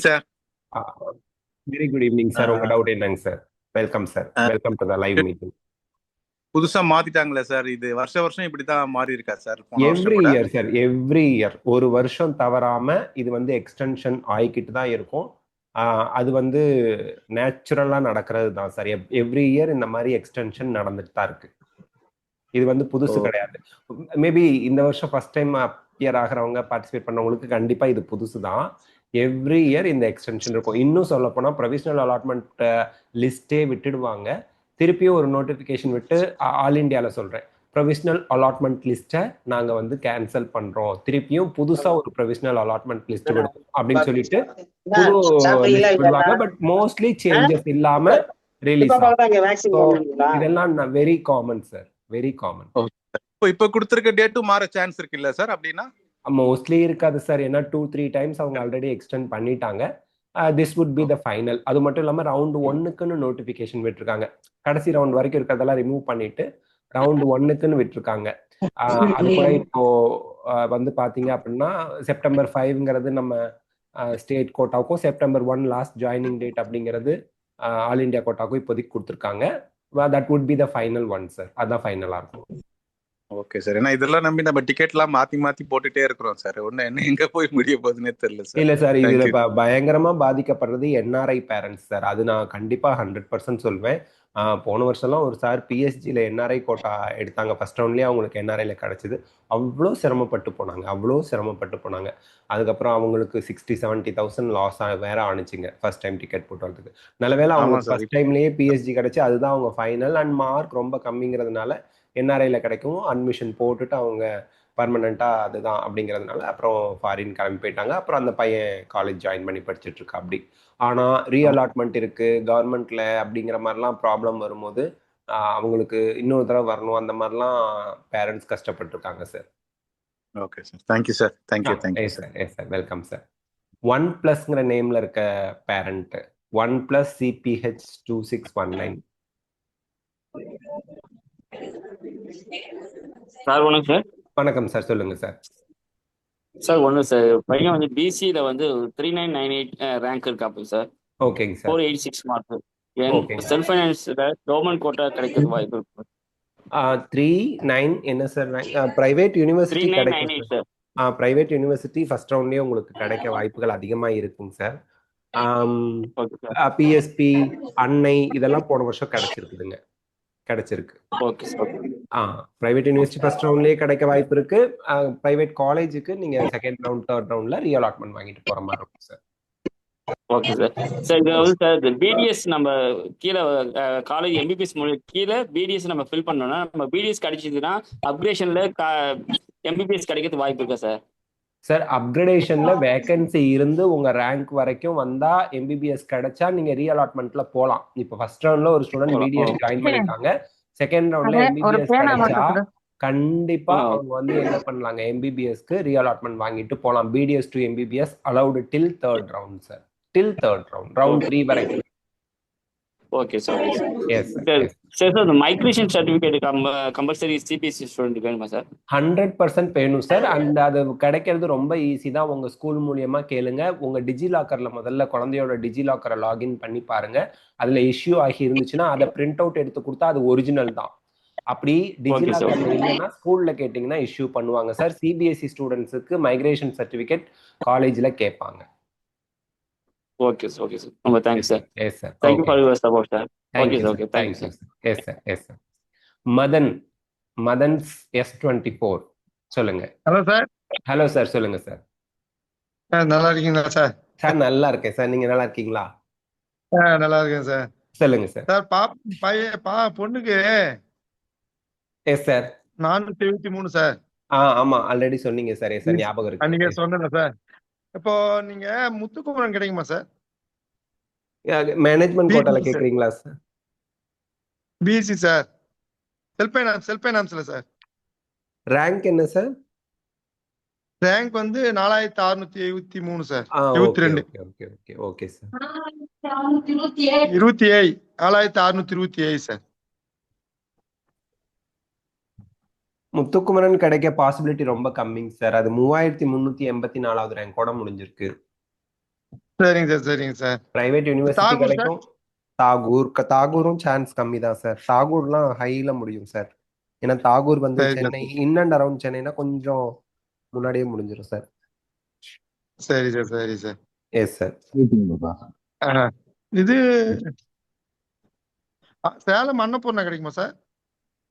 Sir. Very good evening sir. உங்க doubt என்னங்க sir? Welcome sir, welcome to the live meeting. புதுசா மாத்திட்டாங்களே sir, இது வருஷ வருஷம் இப்படிதான் மாறி இருக்கா சார்? போன வருஷம் எவ்ரி கூட இயர் சார், எவ்ரி இயர் ஒரு வருஷம் தவறாம இது எக்ஸ்டென்ஷன் ஆகிக்கிட்டு தான் இருக்கும். அது நேச்சுரலா நடக்கிறது தான் சார். எவ்ரி இயர் இந்த மாதிரி எக்ஸ்டென்ஷன் நடந்துட்டு தான் இருக்கு. இது புதுசு கிடையாது. மேபி இந்த வருஷம் ஃபர்ஸ்ட் டைம் அப்பியர் ஆகிறவங்க, பார்ட்டிசிபேட் பண்ணவங்களுக்கு கண்டிப்பா இது புதுசு தான். எவ்ரி இயர் இந்த எக்ஸ்டென்ஷன் இருக்கும். இன்னும் சொல்ல போனா ப்ரொவிஷனல் அலாட்மெண்ட் லிஸ்டே விட்டுடுவாங்க. திருப்பியும் ஒரு நோட்டிபிகேஷன் விட்டு, ஆல் இண்டியால சொல்றேன், ப்ரொவிஷனல் அலாட்மெண்ட் லிஸ்ட்டை நாங்க கேன்சல் பண்றோம், திருப்பியும் புதுசா ஒரு ப்ரொவிஷனல் அலாட்மெண்ட் லிஸ்ட் விடுவோம் அப்படின்னு சொல்லிட்டு புது லிஸ்ட் விடுவாங்க. பட் மோஸ்ட்லி சேஞ்சஸ் இல்லாம ரிலீஸ் ஆகும். இதெல்லாம் very common sir, very common. இப்ப கொடுத்திருக்க டேட்டும் மாற சான்ஸ் இருக்கு இல்ல சார்? அப்படின்னா மோஸ்ட்லி இருக்காது சார். ஏன்னா 2-3 டைம்ஸ் அவங்க ஆல்ரெடி எக்ஸ்டெண்ட் பண்ணிட்டாங்க. This would be the final. அது மட்டும் இல்லாம ரவுண்ட் 1க்குன்னு நோட்டிபிகேஷன் விட்டுருக்காங்க. கடைசி ரவுண்ட் வரைக்கும் இருக்கிறதெல்லாம் ரிமூவ் பண்ணிட்டு ரவுண்ட் 1க்குன்னு விட்டுருக்காங்க. அது கூட இப்போ பாத்தீங்க அப்படின்னா செப்டம்பர் 5ங்கிறது நம்ம ஸ்டேட் கோட்டாவுக்கும், செப்டம்பர் 1 லாஸ்ட் ஜாயினிங் டேட் அப்படிங்கிறது ஆல் இண்டியா கோட்டாவுக்கும் இப்போதைக்கு கொடுத்துருக்காங்க. That would be the final one sir. அதான் ஃபைனலா இருக்கும். Okay sir. ஏன்னா இதெல்லாம் நம்பி நம்ம டிக்கெட் எல்லாம் மாத்தி மாத்தி போட்டுட்டே இருக்கிறோம் சார். ஒண்ணு என்ன எங்க போய் முடிய போகுதுன்னே தெரியல சார். இல்ல சார், இதுல பயங்கரமா பாதிக்கப்படுறது என்ஆர்ஐ பேரண்ட்ஸ் சார். அது நான் கண்டிப்பா 100% சொல்வேன். போன வருஷம்லாம் ஒரு சார் பிஎஸ்ஜில என்ஆர்ஐ கோட்டா எடுத்தாங்க. ஃபர்ஸ்ட் ரவுண்ட்லயே அவங்களுக்கு என்ஆர்ஐல கிடைச்சது. அவ்வளோ சிரமப்பட்டு போனாங்க. அதுக்கப்புறம் அவங்களுக்கு 60-70,000 லாஸ் வேற ஆனிச்சுங்க ஃபர்ஸ்ட் டைம் டிக்கெட் போட்டு வரதுக்கு. நல்லவேளை அவங்களுக்கு ஃபர்ஸ்ட் டைம்லயே பிஎஸ்ஜி கிடைச்சு, அதுதான் அவங்க ஃபைனல். அண்ட் மார்க் ரொம்ப கம்மிங்கிறதுனால என்ஆர்ஐல கிடைக்கும். அட்மிஷன் போட்டுட்டு அவங்க பர்மனண்டா அதுதான் அப்படிங்கிறதுனால அப்புறம் ஃபாரின் கிளம்பி போயிட்டாங்க. அப்புறம் அந்த பையன் காலேஜ் ஜாயின் பண்ணி படிச்சுட்டு இருக்கா அப்படி. ஆனா ரீஅலாட்மெண்ட் இருக்கு கவர்மெண்ட்ல அப்படிங்கிற மாதிரிலாம் ப்ராப்ளம் வரும்போது அவங்களுக்கு இன்னொரு தடவை வரணும், அந்த மாதிரிலாம் பேரண்ட்ஸ் கஷ்டப்பட்டு இருக்காங்க sir. Okay sir, thank you sir. Thank you sir. Yes sir, welcome sir. OnePlusங்கிற நேம்ல இருக்க பேரண்ட் OnePlus CPH2619. சார் வணக்கம் சார். வணக்கம் சார், சொல்லுங்க சார். சார் ஒன்றும் சார், பையன் பிசியில் 3998 ரேங்க் இருக்காப்பு சார். ஓகேங்க சார். 486 மார்க். செல்ஃப் ஃபைனான்ஸில் கவர்மெண்ட் கோட்டா கிடைக்கிறது வாய்ப்பு இருக்கு. 39 என்ன சார்? பிரைவேட் யூனிவர்சிட்டி கிடைக்கும் சார். பிரைவேட் யூனிவர்சிட்டி ஃபர்ஸ்ட் ரவுண்ட்லயே உங்களுக்கு கிடைக்க வாய்ப்புகள் அதிகமா இருக்குங்க சார். பிஎஸ்பி, அன்னை இதெல்லாம் போன வருஷம் கிடைச்சிருக்கு. பிரைவேட் யூனிவர்சிட்டி ஃபர்ஸ்ட் ரவுண்ட்லயே கிடைக்க வாய்ப்பு இருக்கு. பிரைவேட் காலேஜுக்கு நீங்க செகண்ட் ரவுண்ட், தேர்ட் ரவுண்ட்ல ரீஅலாட்மெண்ட் வாங்கிட்டு போற மாதிரி இருக்கும் சார். Okay sir. சார் இது சார் பிடிஎஸ் நம்ம கீழே காலேஜ் எம்பிபிஎஸ் கீழே பிடிஎஸ் நம்ம ஃபில் பண்ணோம்னா, நம்ம பிடிஎஸ் கிடைச்சதுன்னா அப்கிரேஷன்ல எம்பிபிஎஸ் கிடைக்கிறது வாய்ப்பு இருக்கா சார்? சார், அப்கிரேடேஷன்ல வேகன்சி இருந்து உங்க ரேங்க் வரைக்கும் வந்தா எம்பிபிஎஸ் கிடைச்சா நீங்க ரீஅலாட்மெண்ட்ல போலாம். இப்போ ஃபர்ஸ்ட் ரவுண்ட்ல ஒரு ஸ்டூடெண்ட் பிடிஎஸ் ஜாயின் பண்ணிட்டாங்க, செகண்ட் ரவுண்ட்ல எம்பிபிஎஸ் கிடைச்சா கண்டிப்பா அவங்க என்ன பண்ணலாங்க, எம்பிபிஎஸ்க்கு ரீஅலாட்மெண்ட் வாங்கிட்டு போலாம். BDS to MBBS allowed till third round sir. Till third round, round 3 வரைக்கும். Okay sir. Yes sir. Sir இந்த migration certificate compulsory CBSE student வேணுமா சார்? 100% வேணும் சார். அண்ட் அது கிடைக்கிறது ரொம்ப ஈஸி தான். உங்க ஸ்கூல் மூலியமா கேளுங்க. உங்க டிஜிலாக்கர்ல முதல்ல குழந்தையோட டிஜிலாக்கரை லாகின் பண்ணி பாருங்க. அதுல இஷ்யூ ஆகி இருந்துச்சுன்னா அதை பிரிண்ட் அவுட் எடுத்து கொடுத்தா அது ஒரிஜினல் தான். அப்படி டிஜிலாக்கர்ல இல்லைன்னா ஸ்கூல்ல கேட்டீங்கன்னா இஷ்யூ பண்ணுவாங்க சார். சிபிஎஸ்சி ஸ்டூடெண்ட்ஸுக்கு மைக்ரேஷன் சர்டிஃபிகேட் காலேஜ்ல கேட்பாங்க. Okay sir. ஓகே சார், ரொம்ப thanks sir. Yes sir. Thank you for your support sir. Okay sir. Thank you sir. Yes sir. Yes sir. Madan S24 சொல்லுங்க. Hello sir. ஹலோ சார், சொல்லுங்க sir. நல்லா இருக்கீங்களா sir? Sir நல்லா இருக்கேன் sir. நீங்க நல்லா இருக்கீங்களா? நல்லா இருக்கேன் சார். சொல்லுங்க சார். சார் பையன் பொண்ணுக்கு எஸ் சார் 473 சார். ஆமா, ஆல்ரெடி சொன்னீங்க சார். எஸ் சார், ஞாபகம் இருக்கு. நீங்க சொன்னீங்க சார். இப்போ நீங்க முத்துக்குமரன் கிடைக்குமா சார்? மேனேஜ்மெண்ட் கோட்டால கேக்குறீங்களா சார்? BSc sir. செல்ஃப் ஃபைனான்ஸ்ல சார். ரேங்க் என்ன sir? Rank 4673 sir. 22. Okay okay okay sir. 27 4627 sir. Muthukumaran கிடைக்க பாசிபிலிட்டி ரொம்ப கம்மிங் சார். அது 3384வது ரேங்கோட முடிஞ்சிருக்கு. சரிங்க சார், சரிங்க sir. Private university Tagore sir? கிடைக்கும். தாகூரும் சான்ஸ் கம்மி தான் சார். தாகூர்லாம் ஹைல முடியும் சார். ஏன்னா தாகூர் வந்து சரி Chennai, sir, in and around சென்னைனா கொஞ்சம் முன்னாடியே முடிஞ்சிடும் சார். சரி சார், சரி சார். Yes sir. ஆஹா. இது சேலம் அன்னபூர்ணா கிடைக்குமா சார்?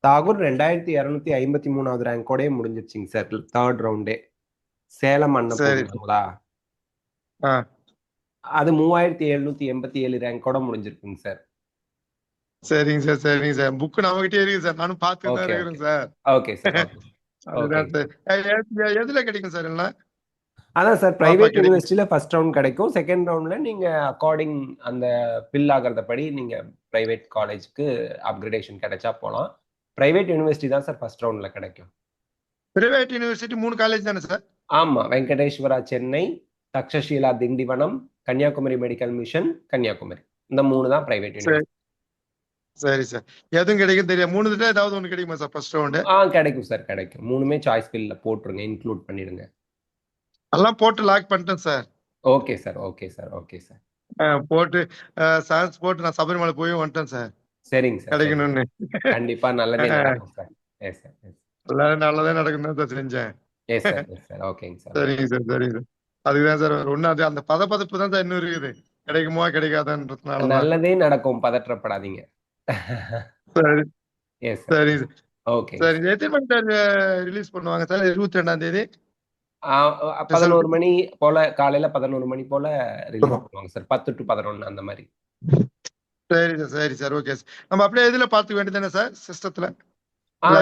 தாகூர் 2253வது ரேங்கோடயே முடிஞ்சிருச்சுங்க சார், தேர்ட் ரவுண்டே. சேலம் சரி சார். அன்னபூர்ணாங்களா, ஆ அது 3787 ரேங்கோட முடிஞ்சிருக்குங்க சார். சரிங்க சார், சரிங்க சார். புக் நம்மகிட்டே இருக்கு சார். நானும் பார்த்துட்டு தான் ஓகே இருக்கிறேன் okay sir. Okay sir. Okay அதுதான் ஓகே. சார். எதுல கிடைக்கும் சார் எல்லாம்? அதான் சார், பாப்பா பிரைவேட் கிடைக்கும். யூனிவர்சிட்டியில ஃபர்ஸ்ட் ரவுண்ட் கிடைக்கும். செகண்ட் ரவுண்ட்ல நீங்க அக்கார்டிங் அந்த ஃபில் ஆகிறத படி நீங்க பிரைவேட் காலேஜ்க்கு அப்கிரேடேஷன் கிடைச்சா போகலாம். பிரைவேட் யூனிவர்சிட்டி தான் சார் ஃபர்ஸ்ட் ரவுண்ட்ல கிடைக்கும். பிரைவேட் யூனிவர்சிட்டி 3 காலேஜ் தானே சார்? ஆமா, வெங்கடேஸ்வரா சென்னை, தக்ஷஷீலா திண்டிவனம், கன்னியாகுமரி மெடிக்கல் மிஷன் கன்னியாகுமரி, இந்த 3 தான் பிரைவேட் சரி யூனிவர்சிட்டி. சரி சார். எதுவும் கிடைக்கும் தெரியும். 3 இதுல ஏதாவது ஒண்ணு கிடைக்குமா சார் ஃபர்ஸ்ட் ரவுண்டு? கிடைக்கும் சார், கிடைக்கும். 3மே சாய்ஸ் ஃபில்ல போட்டுருங்க, இன்க்ளூட் பண்ணிடுங்க. எல்லாம் போட்டு லாக் பண்ணிட்டேன் sir. Okay sir, okay sir, okay sir. போட்டு சான்ஸ் போட்டு நான் சபரிமலை போய் வந்துட்டேன் சார். சரிங்க சார், சரி. கிடைக்கணும்னு. கண்டிப்பா நல்லதே நடக்கும் சார். எஸ் சார், எஸ் எல்லாரும் நல்லதே நடக்கணும் தான் செஞ்சேன். S sir, yes sir. ஓகேங்க சார். சரிங்க சார், சரிங்க சார். அதுதான் சார் ஒண்ணு. அது அந்த பதப்பதப்பு தான் சார் இன்னும் இருக்குது. கிடைக்குமா கிடைக்காதுன்றதுனாலதான். நல்லதே நடக்கும், பதற்றப்படாதீங்க. சரி எஸ் சார். சரிங்க சார். ஓகேங்க சரி எத்தனை மணி சார் ரிலீஸ் பண்ணுவாங்க சார்? 22ஆம் தேதி 11 மணி போல, காலையில 11 மணி போல ரிலீஸ் பண்ணுவாங்க சார். 10 to 11 அந்த மாதிரி. சரி சார், சரி சார். Okay sir. நம்ம அப்படியே இதுல பார்த்துக்க வேண்டியதானே சார் சிஸ்டத்துல?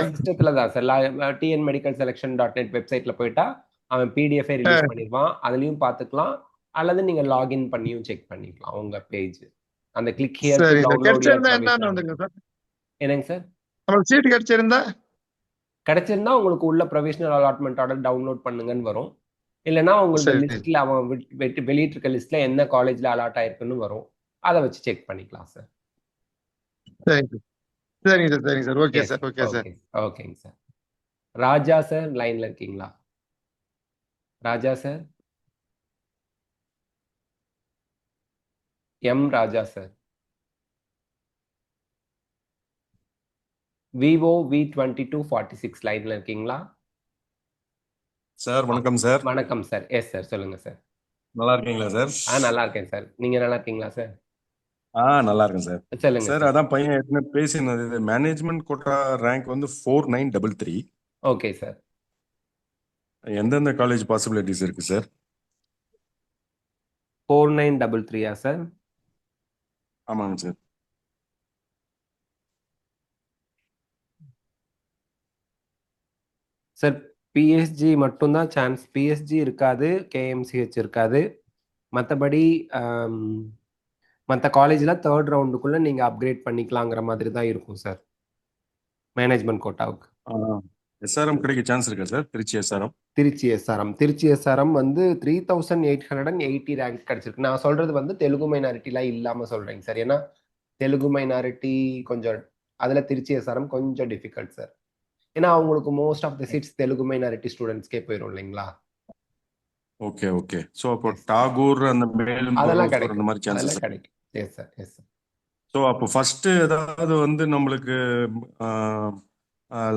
சிஸ்டத்துல தான் சார். tnmedicalselection.net வெப்சைட்ல போயிட்டா அவன் பிடிஎஃப் ரிலீஸ் பண்ணிடுவான். அதுலயும் பார்த்துக்கலாம். அல்லது நீங்க லாகின் பண்ணியும் செக் பண்ணிக்கலாம் உங்க பேஜ். அந்த கிளிக் ஹியர் சரி சார். டவுன்லோட் கிடைச்சிருந்தா என்னன்னு வந்துருங்க சார்? என்னங்க சார்? நம்மளுக்கு சீட் கிடைச்சிருந்தா? கிடைச்சிருந்தா உங்களுக்கு உள்ள ப்ரொவிஷனல் அலாட்மெண்ட் ஆர்டர் டவுன்லோட் பண்ணுங்கன்னு வரும். இல்லைன்னா உங்களோட சரி. லிஸ்ட்ல அவன் வெளியிட்டிருக்க லிஸ்ட்ல என்ன காலேஜ்ல அலாட் ஆயிருக்குன்னு வரும். அதை வச்சு செக் பண்ணிக்கலாம் சார். சரிங்க சார், சரிங்க சார், சரிங்க sir. Okay sir, okay sir. ஓகேங்க சார். ராஜா சார் லைன்ல இருக்கீங்களா? ராஜா சார், எம் ராஜா சார். விவோ V2246 லைன்ல இருக்கீங்களா? சார் வணக்கம் சார். வணக்கம் சார். எஸ் சார், சொல்லுங்க சார். நல்லா இருக்கீங்களா சார்? நல்லா இருக்கேன் சார். நீங்க நல்லா இருக்கீங்களா சார்? நல்லா இருக்கேன் சார். சொல்லுங்க சார். அதான் பையன் ஏற்கனவே பேசினது, மேனேஜ்மெண்ட் கோட்டா ரேங்க் வந்து 4933. Okay sir. எந்தெந்த காலேஜ் பாசிபிலிட்டிஸ் இருக்கு சார்? 4933 சார்? ஆமாங்க சார். சார் பிஎஸ்ஜி மட்டும்தான் சான்ஸ். பிஎஸ்ஜி இருக்காது, கேஎம்சிஹெச் இருக்காது. மற்றபடி மற்ற காலேஜில் தேர்ட் ரவுண்டுக்குள்ளே நீங்கள் அப்கிரேட் பண்ணிக்கலாங்கிற மாதிரி தான் இருக்கும் சார் மேனேஜ்மெண்ட் கோட்டாவுக்கு. எஸ்ஆர்எம் கிடைக்க சான்ஸ் இருக்கா sir? Trichy SRM? Trichy SRM வந்து 3880 ரேங்க் கிடைச்சிருக்கு. நான் சொல்றது வந்து தெலுங்கு மைனாரிட்டிலாம் இல்லாமல் சொல்கிறேங்க சார். ஏன்னா தெலுங்கு மைனாரிட்டி கொஞ்சம் அதில் திருச்சி எஸ்ஆர்எம் கொஞ்சம் டிஃபிகல்ட் சார். ஏன்னா அவங்களுக்கு most of the seats Telugu minority ஸ்டூடெண்ட்ஸ்க்கே போயிடும் இல்லைங்களா? Okay okay. ஸோ அப்போ டாகூர் அந்த மேலும் அதெல்லாம் அந்த மாதிரி சான்சஸ் கிடைக்கும். S sir, yes sir. So அப்போ ஃபர்ஸ்ட் ஏதாவது வந்து நம்மளுக்கு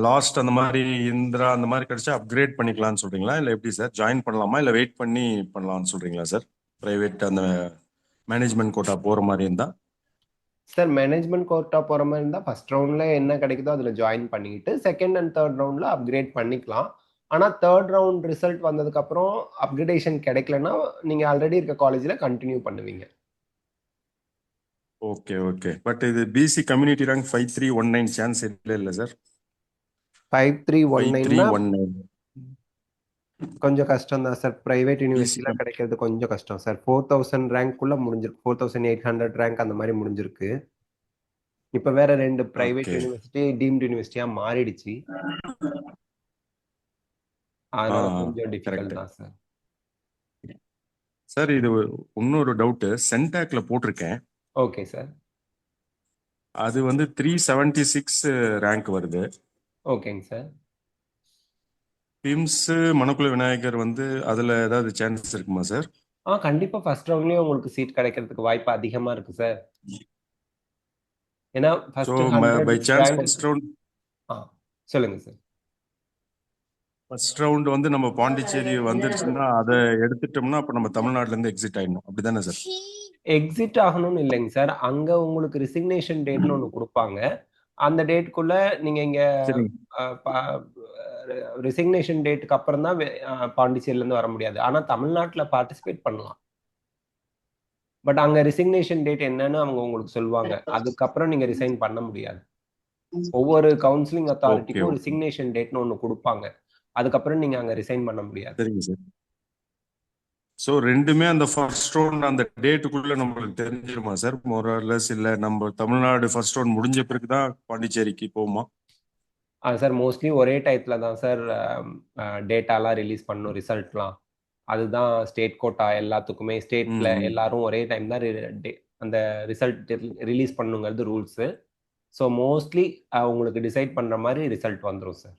லாஸ்ட் அந்த மாதிரி இந்திரா அந்த மாதிரி கிடைச்சா அப்கிரேட் பண்ணிக்கலாம்னு சொல்றீங்களா, இல்லை எப்படி சார்? ஜாயின் பண்ணலாமா, இல்லை வெயிட் பண்ணி பண்ணலாம்னு சொல்றீங்களா சார்? பிரைவேட் அந்த மேனேஜ்மெண்ட் கோட்டா போற மாதிரி இருந்தா சார், மேனேஜ்மெண்ட் கோட்டா போகிற மாதிரி இருந்தால் ஃபர்ஸ்ட் ரவுண்டில் என்ன கிடைக்குதோ அதில் ஜாயின் பண்ணிக்கிட்டு செகண்ட் அண்ட் தேர்ட் ரவுண்டில் அப்கிரேட் பண்ணிக்கலாம். ஆனால் தேர்ட் ரவுண்ட் ரிசல்ட் வந்ததுக்கப்புறம் அப்கிரேடேஷன் கிடைக்கலன்னா நீங்கள் ஆல்ரெடி இருக்க காலேஜில் கண்டினியூ பண்ணுவீங்க. Okay okay. பட் இது பிசி கம்யூனிட்டி ரேங்க் 5319 சான்ஸ் இல்லை சார்? 5319 கொஞ்சம் கஷ்டம் தான் சார். பிரைவேட் யூனிவர்சிட்டியில் கிடைக்கிறது கொஞ்சம் கஷ்டம் சார். 4000 ரேங்க்குள்ள முடிஞ்சிருக்கு. 4800 ரேங்க் அந்த மாதிரி முடிஞ்சிருக்கு. இப்போ வேற 2 பிரைவேட் யூனிவர்சிட்டி டீம்டு யூனிவர்சிட்டியா மாறிடுச்சு. அதனால கொஞ்சம் டிஃபிகல்ட் தான் சார். சார் இது இன்னொரு டவுட், சென்டாக்ல போட்டிருக்கேன். Okay sir. அது வந்து 376 ரேங்க் வருது. ஓகேங்க சார். பிம்ஸ் மணக்குள விநாயகர் வந்து அதுல ஏதாவது சான்சஸ் இருக்குமா சார்? கண்டிப்பா ஃபர்ஸ்ட் ரவுண்ட்லயே உங்களுக்கு சீட் கிடைக்கிறதுக்கு வாய்ப்பு அதிகமா இருக்கு சார். ஏன்னா so first 100 by chance rank. சொல்லுங்க சார். ஃபர்ஸ்ட் ரவுண்ட் வந்து நம்ம பாண்டிச்சேரி வந்துருச்சுன்னா அதை எடுத்துட்டோம்னா அப்ப நம்ம தமிழ்நாட்டுல இருந்து எக்ஸிட் ஆயிடணும் அப்படிதானே சார்? எக்ஸிட் ஆகணும்னு இல்லைங்க சார். அங்க உங்களுக்கு ரிசிக்னேஷன் டேட்னு ஒன்று கொடுப்பாங்க. அந்த டேட்குள்ள நீங்க இங்க ரிசிக்னேஷன் டேட்டுக்கு அப்புறம் தான் பாண்டிச்சேரியில இருந்து வர முடியாது. ஆனா தமிழ்நாட்டுல பார்ட்டிசிபேட் பண்ணலாம். பட் அங்க ரிசிக்னேஷன் டேட் என்னன்னு அவங்க உங்களுக்கு சொல்லுவாங்க. அதுக்கப்புறம் நீங்க ரிசைன் பண்ண முடியாது. ஒவ்வொரு கவுன்சிலிங் அத்தாரிட்டிக்கும் ரிசிக்னேஷன் டேட்னு ஒன்று கொடுப்பாங்க. அதுக்கப்புறம் நீங்க அங்க ரிசைன் பண்ண முடியாது. சரிங்க சார். ஸோ ரெண்டுமே அந்த ஃபர்ஸ்ட் ரவுண்ட் அந்த டேட்டுக்குள்ள நம்மளுக்கு தெரிஞ்சிருமா சார்? மோரலஸ் இல்ல நம்ம தமிழ்நாடு ஃபர்ஸ்ட் ரவுண்ட் முடிஞ்ச பிறகு தான் பாண்டிச்சேரிக்கு போகுமா? சார் மோஸ்ட்லி ஒரே டயத்துல தான் சார் டேட்டாலாம் ரிலீஸ் பண்ணும், ரிசல்ட்லாம். அதுதான் ஸ்டேட் கோட்டா எல்லாத்துக்குமே. ஸ்டேட்ல எல்லாரும் ஒரே டைம் தான் அந்த ரிசல்ட் ரிலீஸ் பண்ணுங்கிறது ரூல்ஸு. ஸோ மோஸ்ட்லி உங்களுக்கு டிசைட் பண்ற மாதிரி ரிசல்ட் வந்துடும் சார்.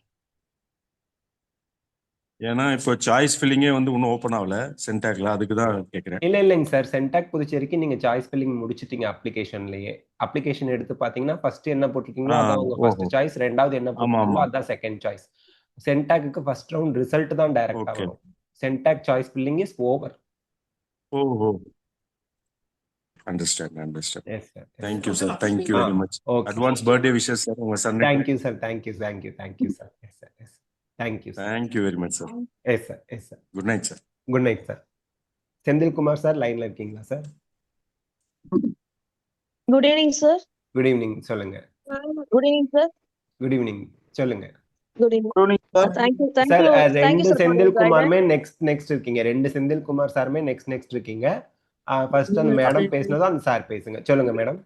ஏன்னா இப்போ சாய்ஸ் ஃபில்லிங்கே வந்து இன்னும் ஓப்பன் ஆகல சென்டாக்ல, அதுக்கு தான் கேட்குறேன். இல்லைங்க சார். சென்டாக் புதுச்சேரிக்கு நீங்க சாய்ஸ் ஃபில்லிங் முடிச்சிட்டீங்க அப்ளிகேஷன்லயே. அப்ளிகேஷன் எடுத்து பாத்தீங்கன்னா ஃபர்ஸ்ட் என்ன போட்டிருக்கீங்களோ அதான் உங்க ஃபர்ஸ்ட் சாய்ஸ். ரெண்டாவது என்ன போட்டிருக்கீங்களோ அதான் செகண்ட் சாய்ஸ். சென்டாக்கு ஃபர்ஸ்ட் ரவுண்ட் ரிசல்ட் தான் டைரக்டா வரும். CENTAC choice filling is over. ஓஹோ, understand. Yes sir. Thank you sir, thank you very much. Advance birthday wishes sir உங்க son. Thank you sir. Thank you sir. Yes sir. Thank you sir. Thank you very much sir. Yes sir. Good night sir. Good night sir. Senthilkumar sir லைன்ல இருக்கீங்களா sir? Good evening sir. Good evening, சொல்லுங்க. Good evening sir. Good evening, சொல்லுங்க. Good evening thank you sir. Thank you ரெண்டு sir. செந்தில்குமாருமே next இருக்கீங்க. ரெண்டு Senthilkumar சாருமே next இருக்கீங்க. First அந்த madam பேசினதும் அந்த சார் பேசுங்க. சொல்லுங்க மேடம்.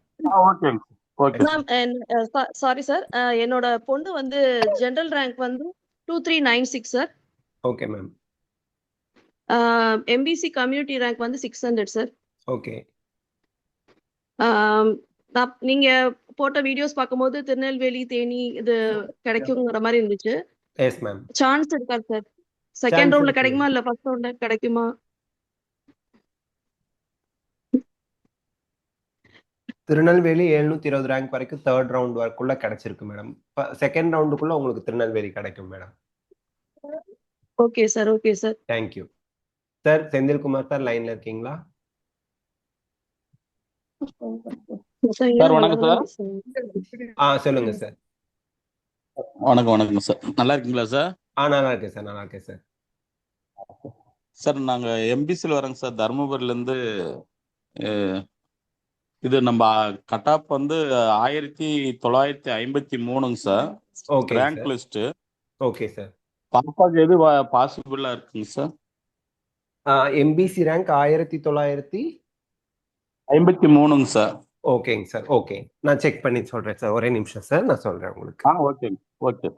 சாரி சார், என்னோட பொண்ணு வந்து ஜெனரல் ரேங்க் வந்து 2396 sir. Okay ma'am. MBC community rank வந்து 600 சார். ஓகே. நீங்க போட்ட வீடியோஸ் பார்க்கும்போது திருநெல்வேலி, தேனி இது கிடைக்குங்கிற மாதிரி இருந்துச்சு. Yes ma'am. சான்ஸ் இருக்கா சார்? செகண்ட் ரவுண்ட்ல கிடைக்குமா இல்ல ஃபர்ஸ்ட் ரவுண்ட்ல கிடைக்குமா? திருநெல்வேலி 720 ரேங்க் வரைக்கும் தேர்ட் ரவுண்ட் வரைக்குள்ள கிடைச்சிருக்கு மேடம். செகண்ட் ரவுண்டுக்குள்ள உங்களுக்கு திருநெல்வேலி கிடைக்கும் madam. Okay sir. Okay sir. Thank you sir. Senthilkumar sir லைன்ல இருக்கீங்களா? சார் வணக்கம் சார். சொல்லுங்க சார். வணக்கம் சார். நல்லா இருக்கீங்களா சார்? நல்லா இருக்கேன் சார். சார் நாங்க எம்பிசில வரோங்க சார். தருமபுரில இருந்து. இது நம்ம கட் ஆஃப் வந்து 1953 sir. Okay. Rank list. Okay sir. பாப்பாக்கு எது பாசிபிளா இருக்குங்க சார்? MBC rank 1953 sir. ஓகேங்க சார். ஓகே, நான் செக் பண்ணி சொல்றேன் சார். ஒரே நிமிஷம் சார், நான் சொல்றேன் உங்களுக்கு. ஓகே.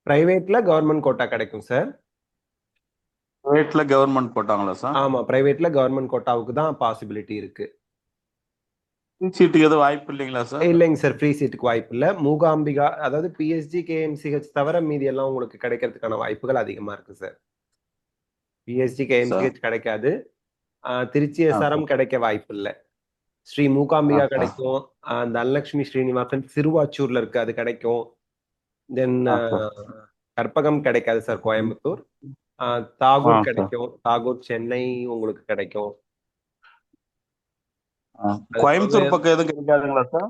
பிரைவேட்ல கவர்மெண்ட் கோட்டா கிடைக்கும் சார். பிரைவேட்ல கவர்மெண்ட் போட்டாங்களா சார்? ஆமா, பிரைவேட்ல கவர்மெண்ட் கோட்டாவுக்கு தான் பாசிபிலிட்டி இருக்கு. சீட்டுக்கு எதுவும் வாய்ப்பு இல்லைங்களா சார்? இல்லைங்க சார், ஃப்ரீ சீட்டுக்கு வாய்ப்பு இல்லை. மூகாம்பிகா, அதாவது பிஎஸ்ஜி கேஎம்சிஹெச் தவிர மீதி எல்லாம் உங்களுக்கு கிடைக்கிறதுக்கான வாய்ப்புகள் அதிகமா இருக்கு சார். பிஎஸ்ஜி கேஎம்சிஹெச் கிடைக்காது. திருச்சி எஸ்ஆர்எம் கிடைக்க வாய்ப்பு இல்லை. ஸ்ரீ மூகாம்பிகா கிடைக்கும். தனலட்சுமி ஸ்ரீனிவாசன் சிறுவாச்சூர்ல இருக்கு, அது கிடைக்கும். தென் கற்பகம் கிடைக்காது சார், கோயம்புத்தூர். தாகூர் கிடைக்கும். தாகூர் சென்னை உங்களுக்கு கிடைக்கும். கோயம்புத்தூர் பக்கம் எதுவும் கிடைக்காதுங்களா சார்?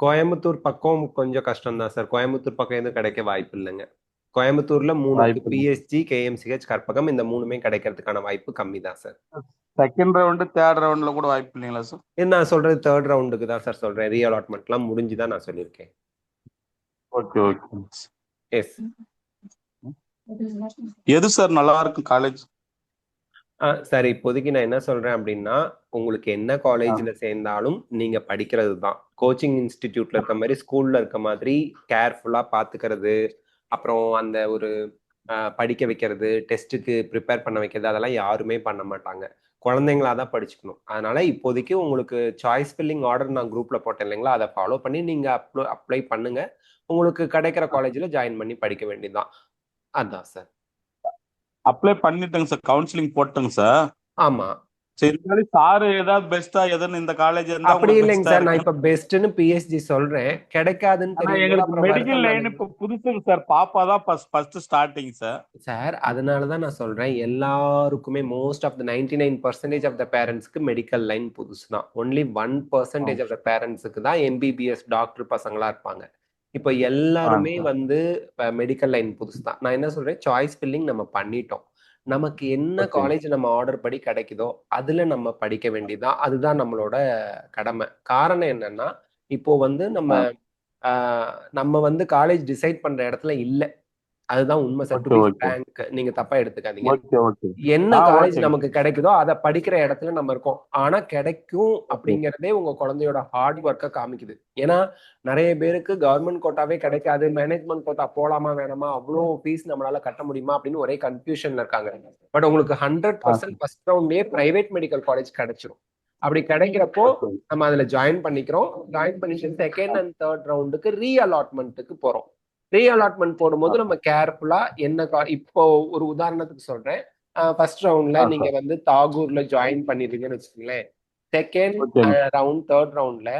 கோயம்புத்தூர் பக்கம் கொஞ்சம் கஷ்டம் தான் சார். கோயம்புத்தூர் பக்கம் எதுவும் கிடைக்க வாய்ப்பு இல்லைங்க. கோயம்புத்தூர்ல 3 பிஎஸ்ஜி கேஎம்சிஹெச் கற்பகம் இந்த 3மே கிடைக்கிறதுக்கான வாய்ப்பு கம்மி தான் சார். செகண்ட் ரவுண்டு தேர்ட் ரவுண்ட்ல கூட வாய்ப்பு இல்லைங்களா சார்? நான் சொல்றது தேர்ட் ரவுண்டுக்கு தான் சார் சொல்றேன். ரீஅலாட்மெண்ட்லாம் முடிஞ்சுதான் நான் சொல்லியிருக்கேன். ஓகே. எஸ். எது சார் நல்லா இருக்கும் காலேஜ்? சார் இப்போதைக்கு நான் என்ன சொல்றேன் அப்படின்னா, உங்களுக்கு என்ன காலேஜ்ல சேர்ந்தாலும் நீங்க படிக்கிறது தான். கோச்சிங் இன்ஸ்டிடியூட்ல இருக்க மாதிரி ஸ்கூல்ல இருக்க மாதிரி கேர்ஃபுல்லா பாத்துக்கிறது, அப்புறம் அந்த ஒரு படிக்க வைக்கிறது, டெஸ்ட்டுக்கு ப்ரிப்பேர் பண்ண வைக்கிறது, அதெல்லாம் யாருமே பண்ண மாட்டாங்க. குழந்தைங்களா தான் படிச்சுக்கணும். அதனால இப்போதைக்கு உங்களுக்கு சாய்ஸ் ஃபில்லிங் ஆர்டர் நான் குரூப்ல போட்டேன் இல்லைங்களா, அதை ஃபாலோ பண்ணி நீங்க அப்ளை பண்ணுங்க. உங்களுக்கு கிடைக்கிற காலேஜ்ல ஜாயின் பண்ணி படிக்க வேண்டியதுதான். அதான் சார். அப்ளை பண்ணிட்டேங்க சார், கவுன்சிலிங் போட்டேங்க சார். ஆமா. சரி, சார் ஏதாவது பெஸ்டா எதுன்னு இந்த காலேஜ் இருந்தா அப்படி உங்களுக்கு இல்லைங்க பெஸ்டா சார், நான் இருக்கு. இப்ப பெஸ்ட்னு பிஎஸ்ஜி சொல்றேன், கிடைக்காதுன்னு ஆனா தெரியும் எங்களுக்கு அப்புறம் மெடிக்கல் வருத்தம் லைன் தானே இப்ப புதுசுங்க சார், பாப்பா தான் ஃபர்ஸ்ட் ஸ்டார்டிங் சார். சார். அதனாலதான் நான் சொல்றேன், எல்லாருக்குமே most of the 99% of the பேரண்ட்ஸ்க்கு மெடிக்கல் லைன் புதுசு தான். ஒன்லி 1% ஆஃப் த பேரண்ட்ஸுக்கு தான் எம்பிபிஎஸ் டாக்டர் பசங்களா இருப்பாங்க. இப்போ எல்லாருமே வந்து மெடிக்கல் லைன் புதுசு தான். நான் என்ன சொல்றேன், சாய்ஸ் ஃபில்லிங் நம்ம பண்ணிட்டோம். நமக்கு என்ன ஓகே காலேஜ் நம்ம ஆர்டர் படி கிடைக்குதோ அதுல நம்ம படிக்க வேண்டியதுதான். அதுதான் நம்மளோட கடமை. காரணம் என்னன்னா, இப்போ வந்து நம்ம வந்து காலேஜ் டிசைட் பண்ற இடத்துல இல்ல. அதுதான் உண்மை sir. To okay be okay frank, நீங்க தப்பா எடுத்துக்காதீங்க. ஓகே ஓகே என்ன காலேஜ் ஓகேங்க நமக்கு கிடைக்குதோ அதை படிக்கிற இடத்துல நம்ம இருக்கோம். ஆனா கிடைக்கும் அப்படிங்கறதே உங்க குழந்தையோட ஹார்ட் ஒர்க்கை காமிக்குது. ஏன்னா நிறைய பேருக்கு கவர்மெண்ட் கோட்டாவே கிடைக்காது, மேனேஜ்மெண்ட் கோட்டா போலாமா வேணாமா, அவ்வளோ ஃபீஸ் நம்மளால கட்ட முடியுமா அப்படின்னு ஒரே கன்ஃபியூஷன்ல இருக்காங்க. பட் உங்களுக்கு 100% ஃபர்ஸ்ட் ரவுண்ட்லயே பிரைவேட் மெடிக்கல் காலேஜ் கிடைச்சிரும். அப்படி கிடைக்கிறப்போ நம்ம அதுல ஜாயின் பண்ணிக்கிறோம். ஜாயின் பண்ணிட்டு செகண்ட் அண்ட் தேர்ட் ரவுண்டுக்கு ரீஅலாட்மெண்ட்டுக்கு போறோம். ரீஅலாட்மெண்ட் போடும்போது நம்ம கேர்ஃபுல்லா இப்போ ஒரு உதாரணத்துக்கு சொல்றேன், ஃபர்ஸ்ட் ரவுண்ட்ல நீங்க வந்து தாகூர்ல ஜாயின் பண்ணிருக்கீங்கன்னு வச்சுக்கோங்களேன். செகண்ட் ரவுண்ட் தேர்ட் ரவுண்ட்ல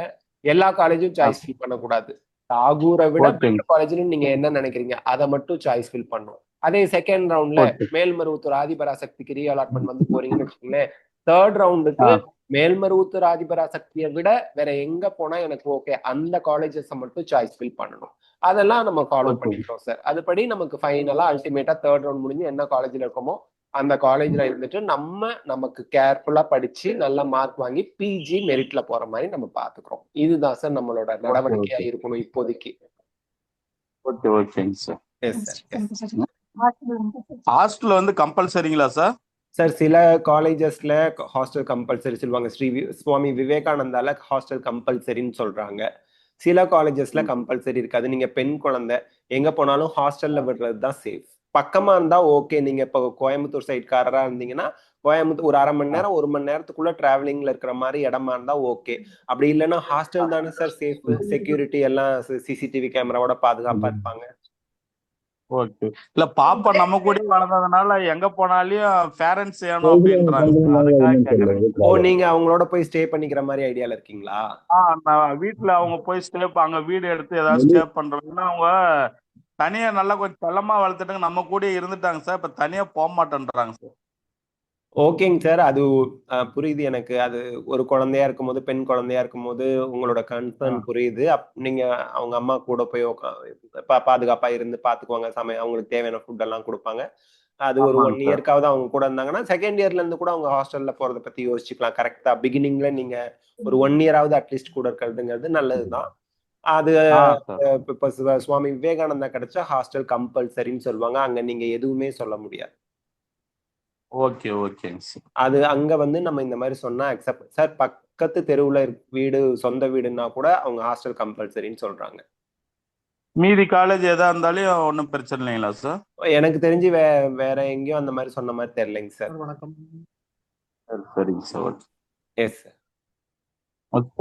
எல்லா காலேஜும் சாய்ஸ் ஃபில் பண்ணக்கூடாது. தாகூரை விட பெட்டர் காலேஜ்னு நீங்க என்ன நினைக்கிறீங்க அதை மட்டும் சாய்ஸ் ஃபில் பண்ணும். அதே செகண்ட் ரவுண்ட்ல மேல்மருவத்தூர் ஆதிபராசக்திக்கு ரீஅலாட்மெண்ட் வந்து போறீங்கன்னு வச்சுக்கோங்களேன், தேர்ட் ரவுண்டுக்கு மேல்மருவத்தூர் ஆதிபராசக்தியை விட வேற எங்க போனா எனக்கு ஓகே, அந்த காலேஜஸ் மட்டும் சாய்ஸ் ஃபில் பண்ணணும். அதெல்லாம் நம்ம ஃபாலோ பண்ணிக்கிறோம் சார். அதுபடி நமக்கு ஃபைனலா அல்டிமேட்டா தேர்ட் ரவுண்ட் முடிஞ்சு என்ன காலேஜ்ல இருக்கோமோ அந்த காலேஜ்ல இருந்துட்டு நமக்கு கேர்ஃபுல்லா படிச்சு நல்ல மார்க் வாங்கி பிஜி மெரிட்ல போற மாதிரி நம்ம பாத்துக்கிறோம். இதுதான் சார் நம்மளோட நடவடிக்கையா இருக்கணும் இப்போதைக்கு. ஓகே ஓகேங்க சார். Yes sir. ஹாஸ்டல் வந்து கம்பல்சரிங்களா சார்? சார் சில காலேஜஸ்ல ஹாஸ்டல் கம்பல்சரி சொல்லுவாங்க. சுவாமி விவேகானந்தால ஹாஸ்டல் கம்பல்சரின்னு சொல்றாங்க. சில காலேஜஸ்ல கம்பல்சரி இருக்காது. நீங்க பெண் குழந்தை எங்க போனாலும் ஹாஸ்டல்ல விடுறது தான் சேஃப். பக்கமா இருந்தா ஓகே. நீங்க இப்போ கோயம்புத்தூர் சைட்காரரா இருந்தீங்கன்னா கோயம்புத்தூர் ஒரு 1/2 மணி நேரம் 1 மணி நேரத்துக்குள்ள டிராவலிங்ல இருக்கிற மாதிரி இடமா இருந்தா ஓகே. அப்படி இல்லைன்னா ஹாஸ்டல் தானே சார் சேஃப். செக்யூரிட்டி எல்லாம் சிசிடிவி கேமராவோட பாதுகாப்பா இருப்பாங்க. ஓகே. இல்ல பாப்பா நம்ம கூட வளர்ந்ததுனால எங்க போனாலும் பேரண்ட்ஸ் வேணும் அப்படின்றாங்க. ஓ, நீங்க அவங்களோட போய் ஸ்டே பண்ணிக்கிற மாதிரி ஐடியால இருக்கீங்களா? நான் வீட்டுல அவங்க போய் ஸ்டே அங்க வீடு எடுத்து ஏதாவது ஸ்டே பண்றதுன்னா அவங்க தனியா நல்லா கொஞ்சம் செல்லமா வளர்த்துட்டாங்க, நம்ம கூட இருந்துட்டாங்க சார். இப்ப தனியா போக மாட்டேன்றாங்க சார். ஓகேங்க சார், அது புரியுது எனக்கு. அது ஒரு குழந்தையா இருக்கும்போது, பெண் குழந்தையா இருக்கும்போது உங்களோட கன்சர்ன் புரியுது. நீங்க அவங்க அம்மா கூட போய் பாதுகாப்பா இருந்து பாத்துக்குவாங்க. அவங்களுக்கு தேவையான ஃபுட் எல்லாம் கொடுப்பாங்க. அது ஒரு 1 இயர்க்காவது அவங்க கூட இருந்தாங்கன்னா செகண்ட் இயர்ல இருந்து கூட அவங்க ஹாஸ்டல்ல போறதை பத்தி யோசிச்சுக்கலாம். கரெக்டா பிகினிங்ல நீங்க ஒரு 1 இயராவது அட்லீஸ்ட் கூட இருக்கிறதுங்கிறது நல்லதுதான். அது இப்ப சுவாமி விவேகானந்தா கிடைச்சா ஹாஸ்டல் கம்பல்சரின்னு சொல்லுவாங்க. அங்க நீங்க எதுவுமே சொல்ல முடியாது. ஓகே ஓகேங்க சார். அது அங்க வந்து நம்ம இந்த மாதிரி சொன்னா அக்செப்ட் சார். பக்கத்து தெருவுல வீடு, சொந்த வீடுன்னா கூட அவங்க ஹாஸ்டல் கம்பல்சரின்னு சொல்றாங்க. மீதி காலேஜ் எதா இருந்தாலும் ஒன்றும் பிரச்சனை இல்லைங்களா சார்? எனக்கு தெரிஞ்சு வேற எங்கேயும் அந்த மாதிரி சொன்ன மாதிரி தெரியலைங்க சார். வணக்கம். சரிங்க sir. Yes sir.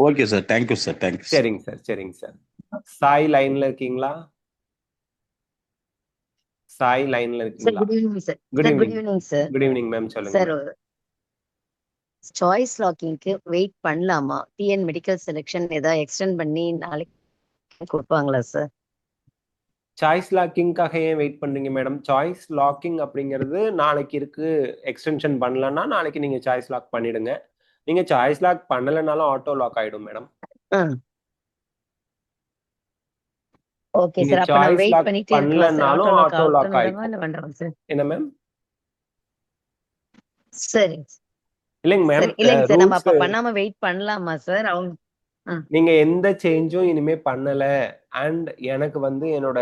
Okay sir, thank you sir. Thank you. சரிங்க சார். சரிங்க சார். சாய் லைன்ல இருக்கீங்களா? சாய் லைன்ல இருக்கீங்களா? Good evening sir. Good good evening. Evening sir. Good evening ma'am, சொல்லுங்க. சார் சாய்ஸ் லாக்கிங்க்கு வெயிட் பண்ணலாமா? டிஎன் மெடிக்கல் செலெக்ஷன் ஏதாவது எக்ஸ்டெண்ட் பண்ணி நாளைக்கு கொடுப்பாங்களா சார்? சாய்ஸ் லாக்கிங்காக ஏன் வெயிட் பண்றீங்க மேடம்? சாய்ஸ் லாக்கிங் அப்படிங்கிறது நாளைக்கு இருக்கு. எக்ஸ்டென்ஷன் பண்ணலன்னா நாளைக்கு நீங்க சாய்ஸ் லாக் பண்ணிடுங்க. நீங்க சாய்ஸ் லாக் பண்ணலனாலும் ஆட்டோ லாக் ஆயிடும் மேடம். Okay sir. அப்ப நான் வெயிட் பண்ணிட்டே இருக்கலாம் சார். பண்ணலனாலும் ஆட்டோ லாக் ஆயிடும். இல்ல வேண்டாம் சார்? என்ன மேம்? சரி. இல்லைங்க மேம், இல்லைங்க சார், நம்ம அப்ப பண்ணாம வெயிட் பண்ணலாமா சார்? அவங்க நீங்க எந்த சேஞ்சும் இனிமே பண்ணல அண்ட் எனக்கு வந்து என்னோட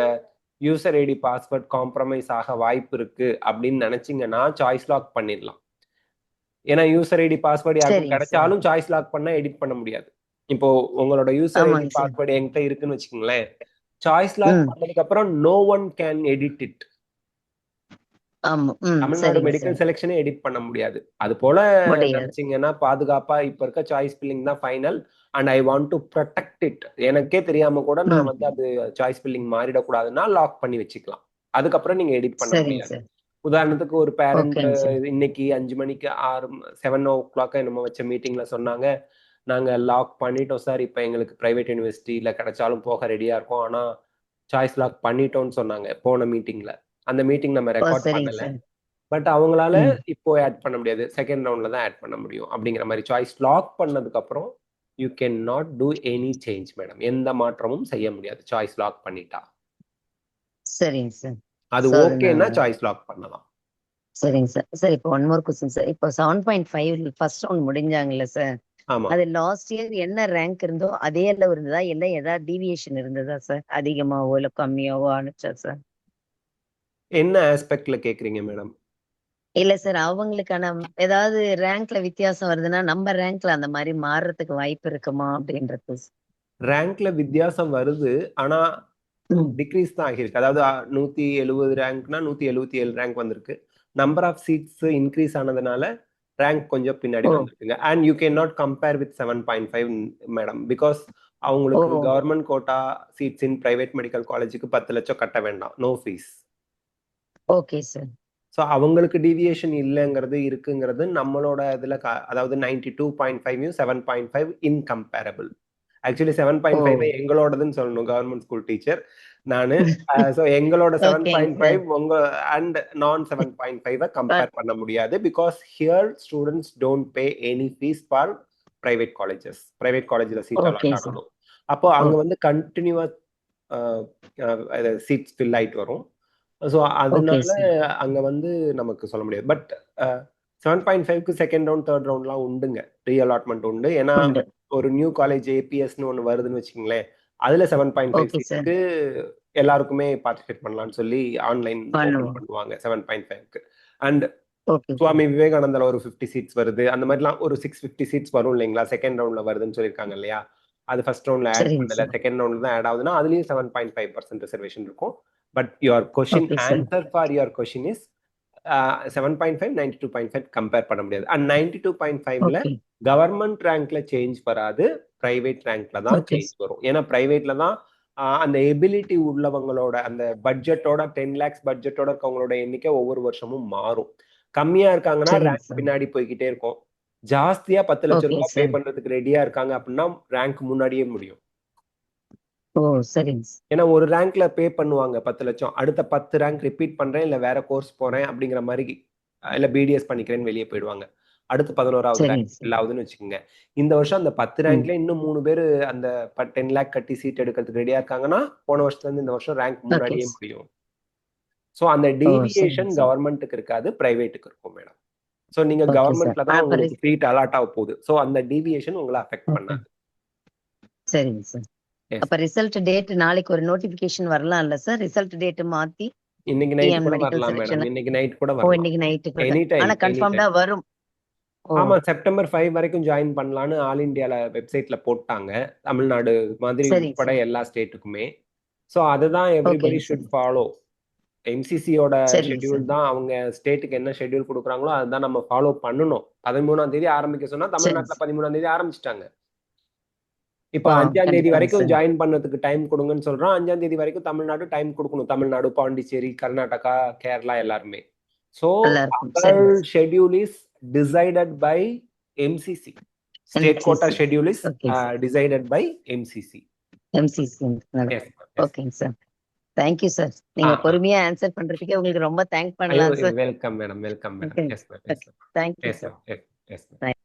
யூசர் ஐடி பாஸ்வேர்ட் காம்ப்ரமைஸ் ஆக வாய்ப்பு இருக்கு அப்படின்னு நினைச்சீங்கன்னா சாய்ஸ் லாக் பண்ணிடலாம். ஏன்னா யூசர் ஐடி பாஸ்வேர்டு யாருக்கு கிடைச்சாலும் சாய்ஸ் லாக் பண்ணா எடிட் பண்ண முடியாது. இப்போ உங்களோட யூசர் ஐடி பாஸ்வேர்டு என்கிட்ட இருக்குன்னு வச்சுக்கோங்களேன், சாய்ஸ் லாக் பண்ணதுக்கு அப்புறம் no one can edit it. ஆமா. தமிழ்நாடு சரிங்க மெடிக்கல் சார். செலெக்ஷனே எடிட் பண்ண முடியாது. அது போல முடியாது. நினைச்சீங்கன்னா பாதுகாப்பா இப்ப இருக்க சாய்ஸ் ஃபில்லிங் தான் final and I want to protect it. எனக்கே தெரியாம கூட நான் வந்து அது சாய்ஸ் ஃபில்லிங் மாறிடக்கூடாதுன்னா லாக் பண்ணி வச்சுக்கலாம். அதுக்கப்புறம் நீங்க எடிட் பண்ண சரிங்க முடியாது. சார். உதாரணத்துக்கு ஒரு பேரண்ட் ஓகேங்க சார். இன்னைக்கு 5 மணிக்கு 7 o'clock என்னமோ வச்ச மீட்டிங்ல சொன்னாங்க, நாங்க லாக் பண்ணிட்டோம் சார், இப்ப எங்களுக்கு பிரைவேட் யூனிவர்சிட்டியில கிடைச்சாலும் போக ரெடியா இருக்கோம், ஆனா சாய்ஸ் லாக் பண்ணிட்டோம்னு சொன்னாங்க போன மீட்டிங்ல. அந்த மீட்டிங் நம்ம ரெக்கார்ட் சரிங்க பண்ணல. சார். பட் அவங்களால இப்போ ஆட் பண்ண முடியாது, செகண்ட் ரவுண்ட்ல தான் ஆட் பண்ண முடியும் அப்படிங்கிற மாதிரி. சாய்ஸ் லாக் பண்ணதுக்கு அப்புறம் you can not do any change madam. எந்த மாற்றமும் செய்ய முடியாது சாய்ஸ் லாக் பண்ணிட்டா. சரிங்க சார். அது So, ஓகேன்னா சாய்ஸ் லாக் பண்ணலாம். சரிங்க சார். சார் இப்போ ஒன் மோர் கொஸ்டின் சார். இப்போ 7.5 ஃபர்ஸ்ட் ரவுண்ட் முடிஞ்சாங்கல்ல சார், ஆமா, அது லாஸ்ட் இயர் என்ன ரேங்க் இருந்தோ அதே அளவு இருந்ததா இல்ல ஏதாவது டீவியேஷன் இருந்ததா சார்? அதிகமாவோ இல்ல கம்மியாவோ ஆனிச்சா சார்? என்ன ஆஸ்பெக்ட்ல கேக்குறீங்க மேடம்? இல்ல சார், அவங்களுக்கான ஏதாவது ரேங்க்ல வித்தியாசம் வருதுன்னா நம்ம ரேங்க்ல அந்த மாதிரி மாறுறதுக்கு வாய்ப்பு இருக்குமா அப்படின்றது. ரேங்க்ல வித்தியாசம் வருது, ஆனா டிக்ரீஸ் தான் ஆகியிருக்கு. அதாவது 170 ரேங்க்னா 177 ரேங்க் வந்திருக்கு. நம்பர் ஆஃப் சீட்ஸ் இன்க்ரீஸ் ஆனதுனால ரேங்க் கொஞ்சம் பின்னாடி வந்திருக்குங்க. And you can not compare with 7.5 madam, because அவங்களுக்கு government quota seats in private medical காலேஜுக்கு 10 லட்சம் கட்ட வேண்டாம், no fees. Okay sir. So அவங்களுக்கு டீவியேஷன் இல்லைங்கிறது இருக்குங்கிறது நம்மளோட இதுல அதாவது 92.5 7.5 இன்கம்பேரபிள். ஆக்சுவலி 7.5 எங்களோடதுன்னு சொல்லணும், கவர்மெண்ட் ஸ்கூல் டீச்சர் நானு. ஸோ எங்களோட 7.5 உங்க அண்ட் நான் 7.5 கம்பேர் பண்ண முடியாது, because here students don't pay any fees for private colleges. Private காலேஜ்ல சீட் அலாட் ஆகணும். அப்போ அங்க வந்து கண்டினியூவா சீட்ஸ் ஃபில் ஆயிட்டு வரும். ஸோ அதனால அங்க வந்து நமக்கு சொல்ல முடியாது. பட் 7.5க்கு செகண்ட் ரவுண்ட் தேர்ட் ரவுண்ட்லாம் உண்டுங்க, ரீஅலாட்மெண்ட் உண்டு. ஏன்னா ஒரு நியூ காலேஜ் ஏபிஎஸ்னு ஒன்று வருதுன்னு வச்சுக்கோங்களேன், அதுல 7.5 சீட்ஸ்க்கு எல்லாருக்குமே பார்ட்டிசிபேட் பண்ணலாம்னு சொல்லி ஆன்லைன் ஓபன் பண்ணுவாங்க 7.5க்கு. அண்ட் சுவாமி விவேகானந்தால ஒரு 50 சீட்ஸ் வருது, அந்த மாதிரிலாம் ஒரு 650 சீட்ஸ் வரும் இல்லைங்களா, செகண்ட் ரவுண்ட்ல வருதுன்னு சொல்லியிருக்காங்க இல்லையா. அது ஃபர்ஸ்ட் ரவுண்ட்ல ஆட் பண்ணல, செகண்ட் ரவுண்ட்ல தான் ஆட் ஆகுதுன்னா அதுலயும் 7.5% ரிசர்வேஷன் இருக்கும். But your question answer for your question is 7.5 92.5 compare பண்ண முடியாது. அண்ட் 92.5ல கவர்மெண்ட் ரேங்க்ல சேஞ்ச் வராது, பிரைவேட் ரேங்க்ல தான் சேஞ்ச் வரும். ஏன்னா பிரைவேட்ல தான் அந்த எபிலிட்டி உள்ளவங்களோட அந்த பட்ஜெட்டோட 10 lakhs பட்ஜெட்டோட இருக்கவங்களோட எண்ணிக்கை ஒவ்வொரு வருஷமும் மாறும். கம்மியா இருக்காங்கன்னா ரேங்க் பின்னாடி போய்கிட்டே இருக்கும். ஜாஸ்தியா 10 லட்சம் ரூபாய் பே பண்றதுக்கு ரெடியா இருக்காங்க அப்படின்னா ரேங்க் முன்னாடியே முடியும். ஏன்னா ஒரு ரேங்க்ல பே பண்ணுவாங்க 10 லட்சம், அடுத்த 10 ரேங்க் ரிப்பீட் பண்றேன் இல்ல வேற கோர்ஸ் போறேன் அப்படிங்கிற மாதிரி, இல்ல பிடிஎஸ் பண்ணிக்கிறேன்னு வெளியே போயிடுவாங்க. அடுத்து 11வது ரேங்க் ஃபில் ஆகுதுன்னு வச்சுக்கோங்க. இந்த வருஷம் அந்த 10 ரேங்க்ல இன்னும் 3 பேர் அந்த 10 lakh கட்டி சீட் எடுக்கிறதுக்கு ரெடியா இருக்காங்கன்னா போன வருஷத்துல இருந்து இந்த வருஷம் ரேங்க் முன்னாடியே முடியும். சோ அந்த டீவியேஷன் கவர்மெண்ட்டுக்கு இருக்காது, பிரைவேட்டுக்கு இருக்கும் மேடம். சோ நீங்க கவர்மெண்ட்ல தான் உங்களுக்கு சீட் அலாட் ஆக போகுது. சோ அந்த டீவியேஷன் உங்களை அஃபெக்ட் பண்ணாது. சரிங்க சார். அப்ப ரிசல்ட் டேட் நாளைக்கு ஒரு நோட்டிபிகேஷன் வரலாம்ல சார்? ரிசல்ட் டேட் மாத்தி இன்னைக்கு நைட் கூட வரலாம் மேடம். இன்னைக்கு நைட் கூட வரலாம். இன்னைக்கு நைட் கூட. Any time. ஆனா கன்ஃபார்ம்டா வரும். ஆமா, செப்டம்பர் 5 வரைக்கும் ஜாயின் பண்ணலாம்னு ஆல் இந்தியால வெப்சைட்ல போட்டாங்க, தமிழ்நாடு மாதிரி உட்பட எல்லா ஸ்டேட்டுக்குமே. சோ அதுதான் எவ்ரிபடி ஷுட் ஃபாலோ. எம்சிசியோட ஷெட்யூல் தான், அவங்க ஸ்டேட்டுக்கு என்ன ஷெட்யூல் கொடுக்குறாங்களோ அதுதான் நம்ம ஃபாலோ பண்ணணும். 13ஆம் தேதி ஆரம்பிக்க சொன்னா தமிழ்நாட்டுல 13ஆம் தேதி ஆரம்பிச்சிட்டாங்க. இப்ப 5ஆம் தேதி வரைக்கும் ஜாயின் பண்ணதுக்கு டைம் கொடுங்கன்னு சொல்றோம். 5ஆம் தேதி வரைக்கும் தமிழ்நாடு டைம் கொடுக்கணும். தமிழ்நாடு, பாண்டிச்சேரி, கர்நாடகா, கேரளா எல்லாருமே. So our schedule is decided by MCC. State quota schedule is decided by MCC. Okay sir. Thank you sir. நீங்க பொறுமையா ஆன்சர் பண்றதுக்கு உங்களுக்கு ரொம்ப தேங்க் பண்ணலாம் sir. Welcome madam, welcome madam. Yes ma'am, yes ma'am. Thank you sir. Yes ma'am.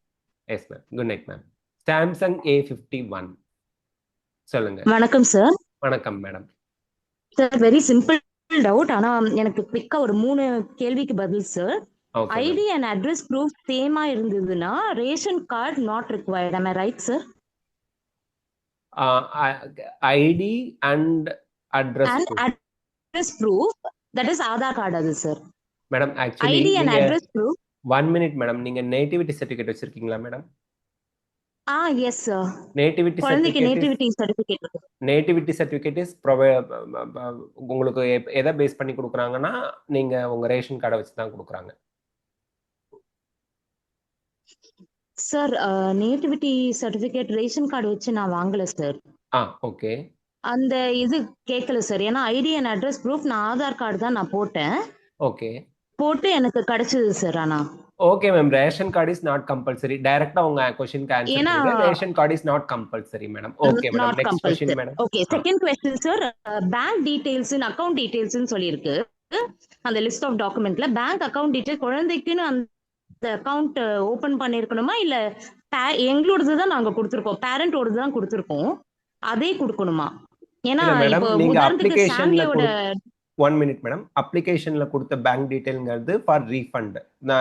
Yes ma'am. Good night ma'am. Samsung A51 சொல்லுங்க. வணக்கம் sir. வணக்கம் madam. Sir very simple doubt, ஆனா எனக்கு குவிக்கா ஒரு 3 கேள்விக்கு பதில் sir. ID and address proof சேமா இருந்ததுன்னா ration card not required, am I right sir? ID and address proof, that is Aadhaar card அது sir. Madam actually ID and address proof. 1 minute madam. நீங்க நேட்டிவிட்டி சர்டிபிகேட் வச்சிருக்கீங்களா madam? Yes sir. Nativity குழந்தைக்கு certificate is nativity certificate இருக்கு. Nativity certificate is உங்களுக்கு எதை base பண்ணி கொடுக்குறாங்கன்னா நீங்க உங்க ரேஷன் கார்டை வச்சு தான் கொடுக்குறாங்க. Sir nativity certificate ration card வச்சு நான் வாங்கல சார். ஓகே. அந்த இது கேட்கல சார். ஏன்னா ஐடி அண்ட் அட்ரஸ் ப்ரூஃப் நான் ஆதார் கார்டு தான் நான் போட்டேன். ஓகே. போட்டு எனக்கு கிடைச்சது சார். ஆனா okay ma'am, ration card is not compulsory. டைரக்டா உங்க क्वेश्चनக்கு ஆன்சர் ஏன்னா பண்ணுங்க. Ration card is not compulsory madam. Okay madam, not next question compulsory. Madam. Okay, second question sir. Bank details account டீடைல்ஸ்னு சொல்லியிருக்கு அந்த லிஸ்ட் ஆஃப் டாக்குமெண்ட்ல. பேங்க் அக்கவுண்ட் டீடைல் குழந்தைக்குன்னு அந்த அக்கவுண்ட் ஓபன் பண்ணிருக்கணுமா இல்ல எங்களோடது தான் நாங்க கொடுத்துருக்கோம், பேரண்டோடது தான் கொடுத்துருக்கோம், அதே கொடுக்கணுமா? ஏன்னா இல்ல மேடம், இப்போ நீங்க உதாரணத்துக்கு அப்ளிகேஷன்ல சாண்டியோட 1 மினிட் மேடம். அப்ளிகேஷன்ல கொடுத்த பேங்க் டீடைல்ங்கிறது ஃபார் ரீஃபண்ட்.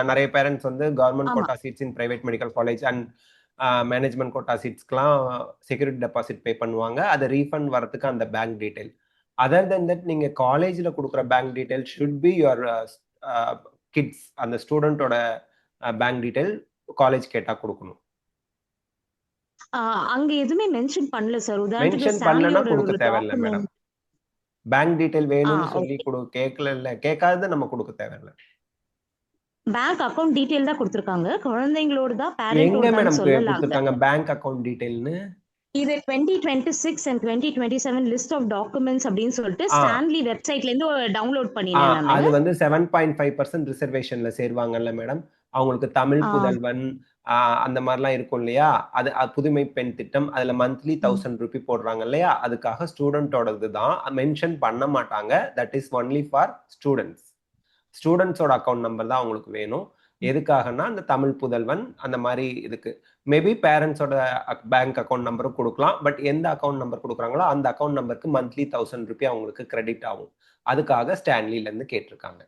நிறைய பேரண்ட்ஸ் வந்து கவர்மெண்ட் ஆமா quota seats in private medical college and management quota சீட்ஸ்க்குலாம் செக்யூரிட்டி டெபாசிட் பே பண்ணுவாங்க. அது ரீஃபண்ட் வரதுக்கு அந்த bank detail. Other than that நீங்க காலேஜ்ல கொடுக்குற bank detail should be your kids, அந்த ஸ்டூடெண்டோட பேங்க் டீடைல் காலேஜ் கேட்டா கொடுக்கணும். அங்க எதுவுமே மென்ஷன் பண்ணல சார். உதாரணத்துக்கு மென்ஷன் பண்ணலன்னா சாண்டியோட கொடுக்க ஒரு தேவையில்லை மேடம். டாக்குமெண்ட். பேங்க் டீடைல் வேணும்னு சொல்லி ஓகே. கேட்காதது நம்ம கொடுக்க தேவையில்லை. பேங்க் அக்கவுண்ட் டீடைல் தான் கொடுத்துருக்காங்க. குழந்தைங்களோட தான் எங்க பேரண்டோட தான் மேடம் சொல்லல அங்க. கொடுத்துருக்காங்க பேங்க் அக்கவுண்ட் டீடைல்னு? இது 2026 and 2027 லிஸ்ட் ஆஃப் டாக்குமெண்ட்ஸ் அப்படின்னு சொல்லிட்டு ஆ ஸ்டான்லி வெப்சைட்ல இருந்து டவுன்லோட் ஆ பண்ணினேன் நானு. அது வந்து 7.5% ரிசர்வேஷன்ல சேருவாங்கல்ல மேடம். அவங்களுக்கு தமிழ் ஆ, புதல்வன் அந்த மாதிரிலாம் இருக்கும் இல்லையா? அது புதுமை பெண் திட்டம். அதுல மந்த்லி ம். 1000 ரூபி போடுறாங்க இல்லையா? அதுக்காக ஸ்டூடெண்டோடது தான் மென்ஷன் பண்ண மாட்டாங்க. That is only for students. ஸ்டூடெண்ட்ஸோட அக்கௌண்ட் நம்பர் தான் அவங்களுக்கு வேணும். எதுக்காகன்னா அந்த தமிழ் புதல்வன் அந்த மாதிரி இதுக்கு மேபி பேரண்ட்ஸோட பேங்க் அக்கௌண்ட் நம்பரும் கொடுக்கலாம். பட் எந்த அக்கௌண்ட் நம்பர் கொடுக்குறாங்களோ அந்த அக்கௌண்ட் நம்பருக்கு மந்த்லி 1000 ரூபி அவங்களுக்கு கிரெடிட் ஆகும். அதுக்காக ஸ்டான்லில இருந்து கேட்டிருக்காங்க.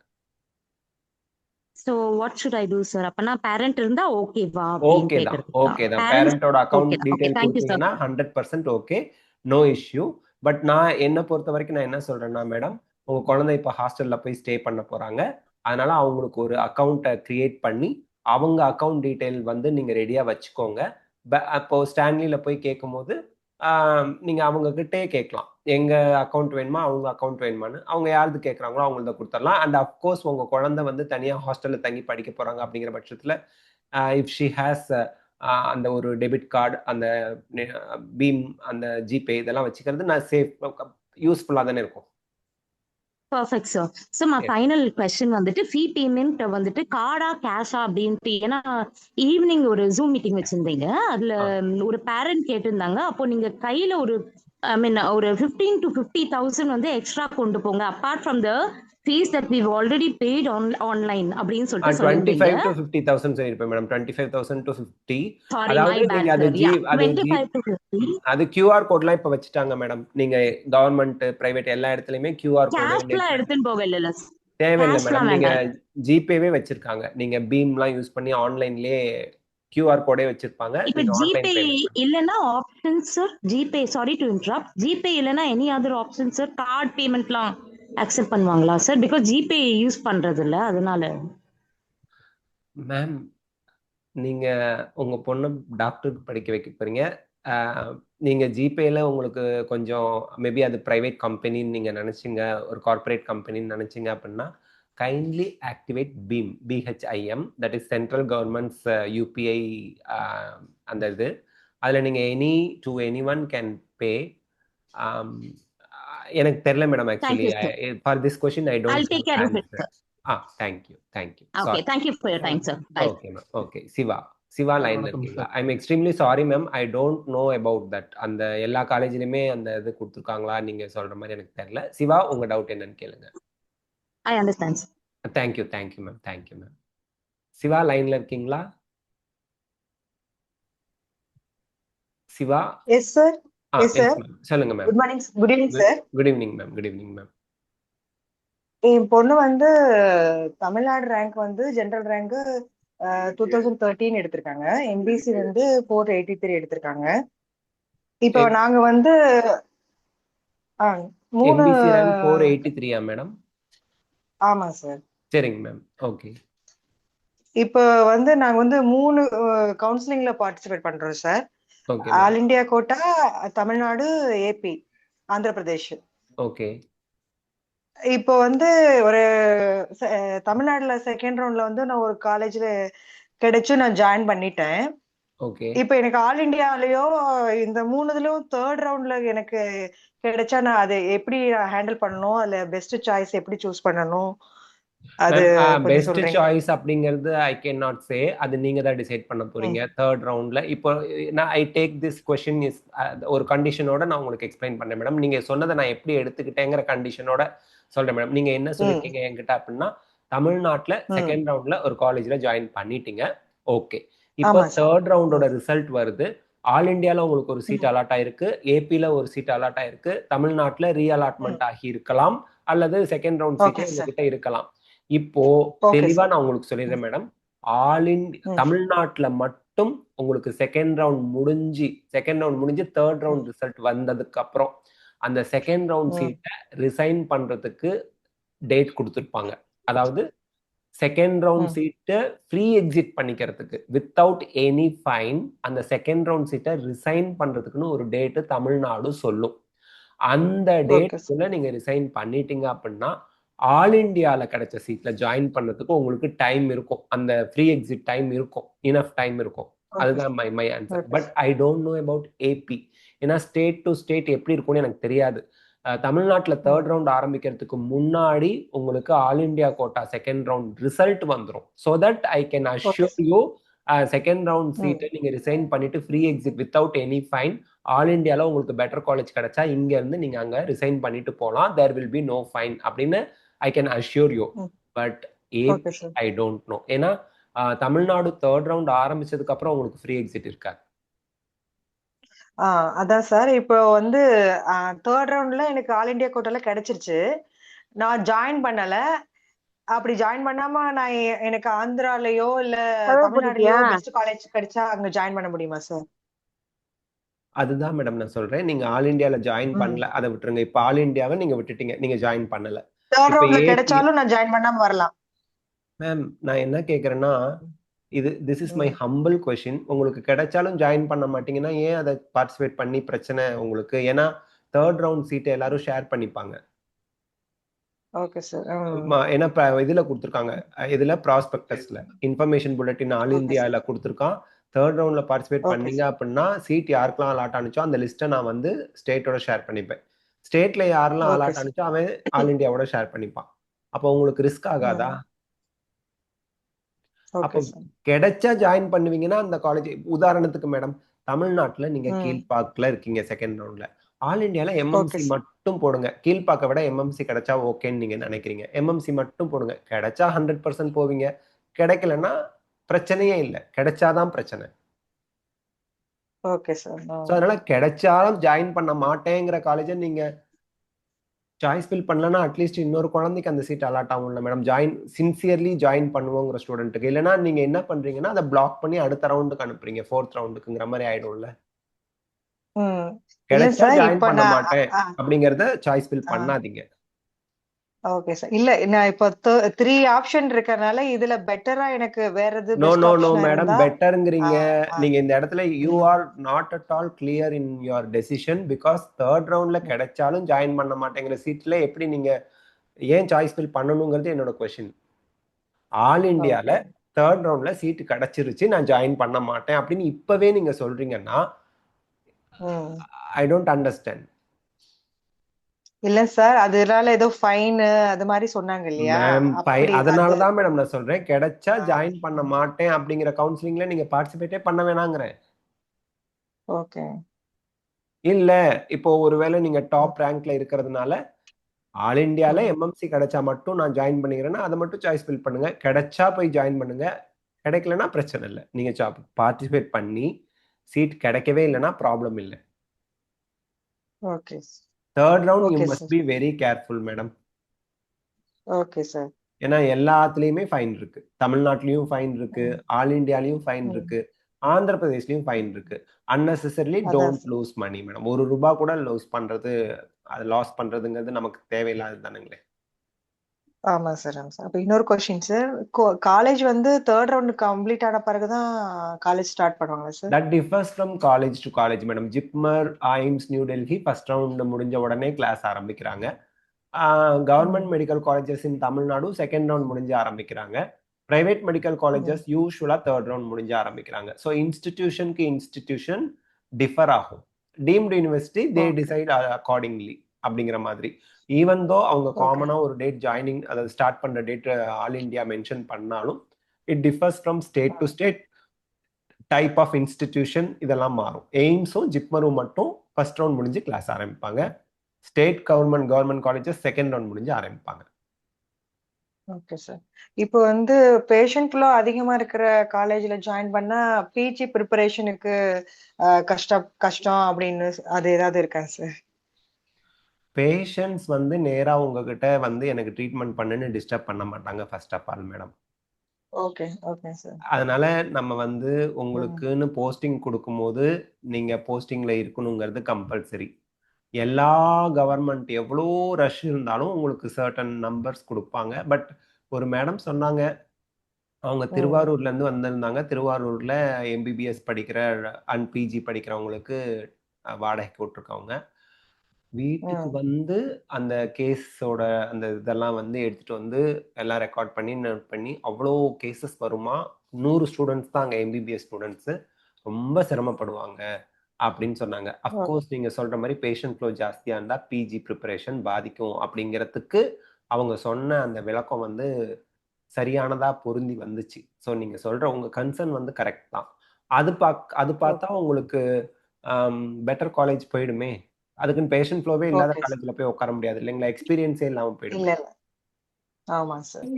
So what should I do sir? அப்பனா பேரண்ட் இருந்தா ஓகேவா அப்படின்னு ஓகே தான், கேக்குறதுக்கு ஓகே தான். பேரண்ட்ஸ் பேரண்டோட அக்கௌண்ட் ஓகே தான். Okay, detail thank you sir. கொடுத்தீங்கன்னா 100% ஓகே, நோ இஷ்யூ. பட் நான் என்ன பொறுத்த வரைக்கும் நான் என்ன சொல்றேன்னா மேடம், உங்க குழந்தை இப்போ ஹாஸ்டல்ல போய் ஸ்டே பண்ண போறாங்க. அதனால அவங்களுக்கு ஒரு அக்கௌண்ட்டை கிரியேட் பண்ணி அவங்க அக்கௌண்ட் டீடைல் வந்து நீங்க ரெடியா வச்சுக்கோங்க. அப்போ ஸ்டான்லில போய் கேட்கும்போது நீங்க அவங்க கிட்டே கேட்கலாம், எங்க அக்கௌண்ட் வேணுமா அவங்க அக்கௌண்ட் வேணுமான்னு. அவங்க யாருக்கு கேட்குறாங்களோ அவங்கள்ட்ட கொடுத்துடலாம். அண்ட் அஃப்கோர்ஸ் உங்க குழந்தை வந்து தனியா ஹாஸ்டல்ல தங்கி படிக்க போறாங்க அப்படிங்கிற பட்சத்துல இஃப் ஷி ஹேஸ் அந்த ஒரு டெபிட் கார்டு, அந்த பீம், அந்த ஜிபே இதெல்லாம் வச்சுக்கிறது நான் சேஃப் யூஸ்ஃபுல்லா தானே இருக்கும். Perfect sir. So my final question வந்துட்டு ஃபீ பேமெண்ட் வந்துட்டு கார்டா கேஷா அப்படின்ட்டு. ஏன்னா ஈவினிங் ஒரு ஜூம் மீட்டிங் வச்சிருந்தீங்க, அதுல ஒரு பேரண்ட் கேட்டிருந்தாங்க. அப்போ நீங்க கையில ஒரு ஐ மீன் ஒரு 15 to 50,000 வந்து எக்ஸ்ட்ரா கொண்டு போங்க apart from the fees that we've already paid online அப்படின்னு சொல்லிட்டு சொல்லிருந்தீங்க. 25 to 50,000 சொல்லிருப்பேன் மேடம். 25,000 to 50. சாரி மை அதாவது பேட் நீங்க அது சார். 25 to 50. அது QR கோட்லாம் இப்ப வச்சுட்டாங்க மேடம். நீங்க கவர்மெண்ட் பிரைவேட் எல்லா இடத்துலயுமே QR கோட் கேஷ்லாம் எடுத்துன்னு போக இல்ல தேவையில்லை கேஷ்லாம் மேடம். நீங்க வேண்டாம். ஜிபேவே வச்சிருக்காங்க. நீங்க பீம்லாம் யூஸ் பண்ணி ஆன்லைன்லயே QR கோடே வச்சிருப்பாங்க. இப்ப நீங்க ஆன்லைன் ஜிபே பேமெண்ட் இல்லனா option sir. GPay sorry to interrupt. GPay இல்லனா any other option sir. Card பேமெண்ட்லாம் அக்செப்ட் பண்ணுவாங்களா சார்? பிகாஸ் ஜிபே யூஸ் பண்றது இல்ல அதனால. மேம், நீங்க உங்க பொண்ணு டாக்டருக்கு படிக்க வைக்க போறீங்க. நீங்க ஜிபேல உங்களுக்கு கொஞ்சம் மேபி அது பிரைவேட் கம்பெனின்னு நீங்க நினைச்சீங்க, ஒரு கார்பரேட் கம்பெனின்னு நினைச்சீங்க அப்படின்னா kindly activate BHIM, BHIM, that is central government's UPI. அந்த இது அதில் நீங்கள் எனி ஒன் கேன் பே. எனக்கு தெரியல madam actually. For this question I I'll take care of it, don't. sir. Thank you. Okay, thank you for your time, sir. Bye. Okay ma'am. Okay, Shiva லைன்ல இருக்கீங்களா? I am extremely sorry ma'am, I don't know about that. அந்த எல்லா காலேஜ்லயுமே அந்த இது கொடுத்துருக்காங்களா நீங்க சொல்ற மாதிரி எனக்கு தெரியல. சிவா, உங்க டவுட் என்னன்னு கேளுங்க. I understand, sir. Thank you ma'am. Siva லைன்ல இருக்கீங்களா? Siva? Yes sir. Yes sir. சொல்லுங்க ma'am. Good morning. Good evening sir. Good evening ma'am. என் பொண்ணு வந்து தமிழ்நாடு ரேங்க் வந்து ஜெனரல் ரேங்க் 2013 எடுத்திருக்காங்க. எம்பிசி வந்து 483 எடுத்திருக்காங்க. இப்போ நாங்க வந்து 3 எம்பிசி ரேங்க் 483 மேடம்? ஆமா சார். சரிங்க மேம். ஓகே. இப்போ வந்து நாங்க வந்து 3 கவுன்சிலிங்ல பார்ட்டிசிபேட் பண்றோம் sir. Okay all madam. India quota Tamil Nadu, AP, Andhra Pradesh. Okay. இப்போ வந்து ஒரு தமிழ்நாடுல செகண்ட் ரவுண்ட்ல வந்து நான் ஒரு காலேஜ்ல கிடைச்சு நான் ஜாயின் பண்ணிட்டேன். ஓகே. இப்போ எனக்கு ஆல் இந்தியாலயோ இந்த மூணுதுலயும் தேர்ட் ரவுண்ட்ல எனக்கு கிடைச்சா நான் அதை எப்படி ஹேண்டில் பண்ணணும், அதுல பெஸ்ட் சாய்ஸ் எப்படி சூஸ் பண்ணணும், அது கொஞ்சம் பெஸ்ட் சொல்றீங்க? சாய்ஸ் அப்படிங்கிறது ஐ கேன் நாட் சே. அது நீங்க தான் டிசைட் பண்ண போறீங்க தேர்ட் ரவுண்ட்ல. இப்போ நான் I take this question is ஒரு கண்டிஷனோட நான் உங்களுக்கு எக்ஸ்பிளைன் பண்ணேன் மேடம். நீங்க சொன்னதை நான் எப்படி எடுத்துக்கிட்டேங்கிற கண்டிஷனோட சொல்றேன் மேடம். நீங்க என்ன சொல்லிருக்கீங்க என்கிட்ட அப்படின்னா, தமிழ்நாட்டுல செகண்ட் ரவுண்ட்ல ஒரு காலேஜ்ல ஜாயின் பண்ணிட்டீங்க. ஓகே. இப்போ தேர்ட் ரவுண்டோட ரிசல்ட் வருது. ஆல் இந்தியால உங்களுக்கு ஒரு சீட் அலாட் ஆயிருக்கு, ஏபில ஒரு சீட் அலாட் ஆயிருக்கு, தமிழ்நாட்டுல ரீஅலாட்மெண்ட் ஆகி இருக்கலாம், அல்லது செகண்ட் ரவுண்ட் சீட்டே உங்ககிட்ட இருக்கலாம். இப்போ தெளிவா நான் உங்களுக்கு சொல்லிடுறேன் மேடம். தமிழ்நாட்டுல மட்டும் உங்களுக்கு செகண்ட் ரவுண்ட் முடிஞ்சு தேர்ட் ரவுண்ட் ரிசல்ட் வந்ததுக்கு அப்புறம் அந்த செகண்ட் ரவுண்ட் சீட்டை ரிசைன் பண்றதுக்கு டேட் கொடுத்துருப்பாங்க. அதாவது செகண்ட் ரவுண்ட் சீட்டை ஃப்ரீ எக்ஸிட் பண்ணிக்கிறதுக்கு வித்தவுட் எனி ஃபைன் அந்த செகண்ட் ரவுண்ட் சீட்டை ரிசைன் பண்றதுக்குன்னு ஒரு டேட்டு தமிழ்நாடு சொல்லும். அந்த டேட்டுக்குள்ள நீங்க ரிசைன் பண்ணிட்டீங்க அப்படின்னா ஆல் இண்டியால கிடைச்ச சீட்ல ஜாயின் பண்ணதுக்கு உங்களுக்கு டைம் இருக்கும். அந்த ஃப்ரீ எக்ஸிட் டைம் இருக்கும், இனஃப் டைம் இருக்கும். அதுதான் my answer. But I don't know about AP. ஏன்னா ஸ்டேட் டு ஸ்டேட் எப்படி இருக்கும்னு எனக்கு தெரியாது. தமிழ்நாட்டுல தேர்ட் ரவுண்ட் ஆரம்பிக்கிறதுக்கு முன்னாடி உங்களுக்கு all India quota second round result வந்துடும். So that I can assure you second round சீட்டை நீங்க ரிசைன் பண்ணிட்டு free exit without any fine all இண்டியால உங்களுக்கு பெட்டர் காலேஜ் கிடைச்சா இங்க இருந்து நீங்க அங்க ரிசைன் பண்ணிட்டு போகலாம். There will be no fine அப்படின்னு I can assure you. But I don't know. ஏன்னா தமிழ்நாடு தேர்ட் ரவுண்ட் ஆரம்பிச்சதுக்கு அப்புறம் உங்களுக்கு ஃப்ரீ எக்ஸிட் இருக்காது. அதான் சார். இப்போ வந்து தேர்ட் ரவுண்ட்ல எனக்கு ஆல் இந்தியா கோட்டால கிடைச்சிருச்சு. நான் ஜாயின் பண்ணல. அப்படி ஜாயின் பண்ணாம நான் எனக்கு ஆந்திராலயோ இல்ல தமிழ்நாடுலயோ பெஸ்ட் காலேஜ் கிடைச்சா அங்க ஜாயின் பண்ண முடியுமா சார்? அதுதான் மேடம் நான் சொல்றேன். நீங்க ஆல் இந்தியால ஜாயின் பண்ணல, அதை விட்டுருங்க. இப்ப ஆல் இந்தியாவை நீங்க விட்டுட்டீங்க, நீங்க ஜாயின் பண்ணல. தேர்ட் ரவுண்ட்ல கிடைச்சாலும் நான் ஜாயின் பண்ணாம வரலாம். மேம் நான் என்ன கேக்குறேன்னா, this is my humble question. உங்களுக்கு கிடைச்சாலும் ஜாயின் பண்ண மாட்டீங்கன்னா ஏன் அதை பார்ட்டிசிபேட் பண்ணி பிரச்சனை உங்களுக்கு? ஏன்னா தேர்ட் ரவுண்ட் சீட்டை எல்லாரும் ஷேர் பண்ணிப்பாங்க. Okay sir. ஏன்னா இதுல கொடுத்துருக்காங்க, இதுல ப்ராஸ்பெக்டஸ்ல இன்ஃபர்மேஷன் புல்லட்டின் ஆல் இந்தியால கொடுத்துருக்கான். தேர்ட் ரவுண்ட்ல பார்ட்டிசிபேட் பண்ணீங்க அப்படின்னா சீட் யாருக்கெல்லாம் அலாட் ஆனிச்சோ அந்த லிஸ்ட்டை நான் வந்து ஸ்டேட்டோட ஷேர் பண்ணிப்பேன். ஸ்டேட்ல யாரெல்லாம் அலாட் ஆனிச்சோ அவன் ஆல் இந்தியாவோட ஷேர் பண்ணிப்பான். அப்போ உங்களுக்கு ரிஸ்க் ஆகாதா? அப்போ கிடைச்சா ஜாயின் பண்ணுவீங்கன்னா அந்த காலேஜ். உதாரணத்துக்கு மேடம், தமிழ்நாட்டுல நீங்க கீழ்பாக்ல இருக்கீங்க செகண்ட் ரவுண்ட்ல, ஆல் இந்தியால எம்எம்சி மட்டும் போடுங்க. கீழ்பாக்க விட எம்எம்சி கிடைச்சா ஓகேன்னு நீங்க நினைக்கிறீங்க, எம்எம்சி மட்டும் போடுங்க. கிடைச்சா 100% போவீங்க, கிடைக்கலன்னா பிரச்சனையே இல்லை, கிடைச்சாதான் பிரச்சனை. Okay sir. சோ அதனால கிடைச்சாலும் ஜாயின் பண்ண மாட்டேங்கிற காலேஜை நீங்க சாய்ஸ் ஃபில் பண்ணலன்னா அட்லீஸ்ட் இன்னொரு குழந்தைக்கு அந்த சீட் அலாட் ஆகும்ல மேடம். சின்சியர்லி ஜாயின் பண்ணுவோங்கிற ஸ்டூடெண்ட்டுக்கு. இல்லைன்னா நீங்க என்ன பண்றீங்கன்னா அதை பிளாக் பண்ணி அடுத்த ரவுண்டுக்கு அனுப்புறீங்க, ஃபோர்த் ரவுண்டுக்குங்கிற மாதிரி ஆயிடும்ல. கிடைச்சா ஜாயின் பண்ண மாட்டேன் அப்படிங்கறத சாய்ஸ் ஃபில் பண்ணாதீங்க. Okay sir. இல்ல நான் இப்போ 3 ஆப்ஷன் இருக்கறனால இதுல பெட்டரா எனக்கு வேற எது no best no no option madam, இருந்தா பெட்டர்ங்கறீங்க. நீங்க இந்த இடத்துல you are not at all clear in your decision. Because third ரவுண்ட்ல கிடைச்சாலும் ஜாயின் பண்ண மாட்டேங்கிற சீட்ல எப்படி நீங்க ஏன் சாய்ஸ் ஃபில் பண்ணணுங்கிறது என்னோட கொஸ்டின். ஆல் இந்தியால தேர்ட் ரவுண்ட்ல சீட் கிடைச்சிருச்சு, நான் ஜாயின் பண்ண மாட்டேன் அப்படின்னு இப்பவே நீங்க சொல்றீங்கன்னா ஐ டோன்ட் அண்டர்ஸ்டாண்ட். இல்ல சார், அதனால ஏதோ ஃபைன் அது மாதிரி சொன்னாங்க இல்லையா? அதனாலதான் மேடம் நான் சொல்றேன், கிடைச்சா ஜாயின் பண்ண மாட்டேன் அப்படிங்கிற கவுன்சிலிங்ல நீங்க பார்ட்டிசிபேட்டே பண்ண வேணாங்கிறேன். ஓகே. இல்ல இப்போ ஒருவேளை நீங்க டாப் ரேங்க்ல இருக்கிறதுனால ஆல் இந்தியால எம்எம்சி கிடைச்சா மட்டும் நான் ஜாயின் பண்ணிக்கிறேன்னா அதை மட்டும் சாய்ஸ் ஃபில் பண்ணுங்க. கிடைச்சா போய் ஜாயின் பண்ணுங்க, கிடைக்கலன்னா பிரச்சனை இல்லை. நீங்க பார்ட்டிசிபேட் பண்ணி சீட் கிடைக்கவே இல்லைன்னா ப்ராப்ளம் இல்லை. Okay. Third round you must be very careful madam. Okay sir. ஏன்னா எல்லாத்துலயுமே ஃபைன் இருக்கு. தமிழ்நாட்டிலயும் ஃபைன் இருக்கு, ஆல் இந்தியாலயும் ஃபைன் இருக்கு, ஆந்திர பிரதேஷ்லயும் ஃபைன் இருக்கு. Unnecessarily don't lose money madam. ₹1 கூட லாஸ் பண்றதுங்கிறது நமக்கு தேவையில்லாது தானுங்களே. ஆமா சார், ஆமா சார். அப்ப இன்னொரு கொஸ்டின் சார். காலேஜ் வந்து தேர்ட் ரவுண்ட் கம்ப்ளீட் ஆன பிறகுதான் காலேஜ் ஸ்டார்ட் பண்ணுவாங்களா sir? That differs from college to college madam. JIPMER, AIIMS, new Delhi first round முடிஞ்ச உடனே கிளாஸ் ஆரம்பிக்கிறாங்க. Government medical colleges in Tamil Nadu second round முடிஞ்சு ஆரம்பிக்கிறாங்க. பிரைவேட் மெடிக்கல் காலேஜஸ் யூஸ்வலா தேர்ட் ரவுண்ட் முடிஞ்சு ஆரம்பிக்கிறாங்க. ஸோ இன்ஸ்டிடியூஷனுக்கு இன்ஸ்டிடியூஷன் டிஃபர் ஆகும். Deemed university they decide accordingly அப்படிங்கிற மாதிரி. ஈவன் தோ அவங்க காமனா ஒரு டேட் ஜாயினிங், அதாவது ஸ்டார்ட் பண்ற டேட் ஆல் இண்டியா மென்ஷன் பண்ணாலும் it differs from state to state, type of institution இதெல்லாம் மாறும். எய்ம்ஸும் ஜிப்மரும் மட்டும் ஃபர்ஸ்ட் ரவுண்ட் முடிஞ்சு கிளாஸ் ஆரம்பிப்பாங்க. State government colleges second round முடிஞ்சு ஆரம்பிப்பாங்க. Okay sir. இப்போ வந்து பேஷண்ட் ஃப்ளோ அதிகமா இருக்கிற காலேஜ்ல ஜாயின் பண்ணா பிஜி ப்ரிப்பரேஷனுக்கு கஷ்டம் அப்படின்னு அது ஏதாவது இருக்கா சார்? பேஷண்ட்ஸ் வந்து நேரா உங்ககிட்ட வந்து எனக்கு ட்ரீட்மெண்ட் பண்ணுன்னு டிஸ்டர்ப் பண்ண மாட்டாங்க first of all madam. Okay okay sir. அதனால நம்ம வந்து உங்களுக்குன்னு போஸ்டிங் கொடுக்கும்போது நீங்க போஸ்டிங்ல இருக்கணுங்கிறது கம்பல்சரி. எல்லா கவர்மெண்ட் எவ்வளோ ரஷ் இருந்தாலும் உங்களுக்கு சர்டன் நம்பர்ஸ் கொடுப்பாங்க. பட் ஒரு மேடம் சொன்னாங்க, அவங்க திருவாரூர்ல இருந்து வந்திருந்தாங்க. திருவாரூர்ல எம்பிபிஎஸ் படிக்கிற அண்ட் பிஜி படிக்கிறவங்களுக்கு வாடகைக்கு விட்டுருக்கவங்க. வீட்டுக்கு வந்து அந்த கேஸோட அந்த இதெல்லாம் வந்து எடுத்துட்டு வந்து எல்லாம் ரெக்கார்ட் பண்ணி நோட் பண்ணி அவ்வளோ கேசஸ் வருமா. 100 ஸ்டூடெண்ட்ஸ் தான் அங்கே எம்பிபிஎஸ் ஸ்டூடெண்ட்ஸு, ரொம்ப சிரமப்படுவாங்க அப்படின்னு சொன்னாங்க. அஃப்கோர்ஸ் நீங்க சொல்ற மாதிரி பேஷண்ட் ஃப்ளோ ஜாஸ்தியா இருந்தா பிஜி ப்ரிப்பரேஷன் பாதிக்கும் அப்படிங்கிறதுக்கு அவங்க சொன்ன அந்த விளக்கம் வந்து சரியானதா பொருந்தி வந்துச்சு. ஸோ நீங்க சொல்ற உங்க கன்சர்ன் வந்து கரெக்ட் தான். அது பார்த்தா உங்களுக்கு பெட்டர் காலேஜ் போயிடுமே. அதுக்குன்னு பேஷண்ட் ஃப்ளோவே இல்லாத காலேஜ்ல போய் உட்கார முடியாது இல்லைங்களா? எக்ஸ்பீரியன்ஸே இல்லாம போயிடும். இல்ல இல்ல. ஆமா சார்.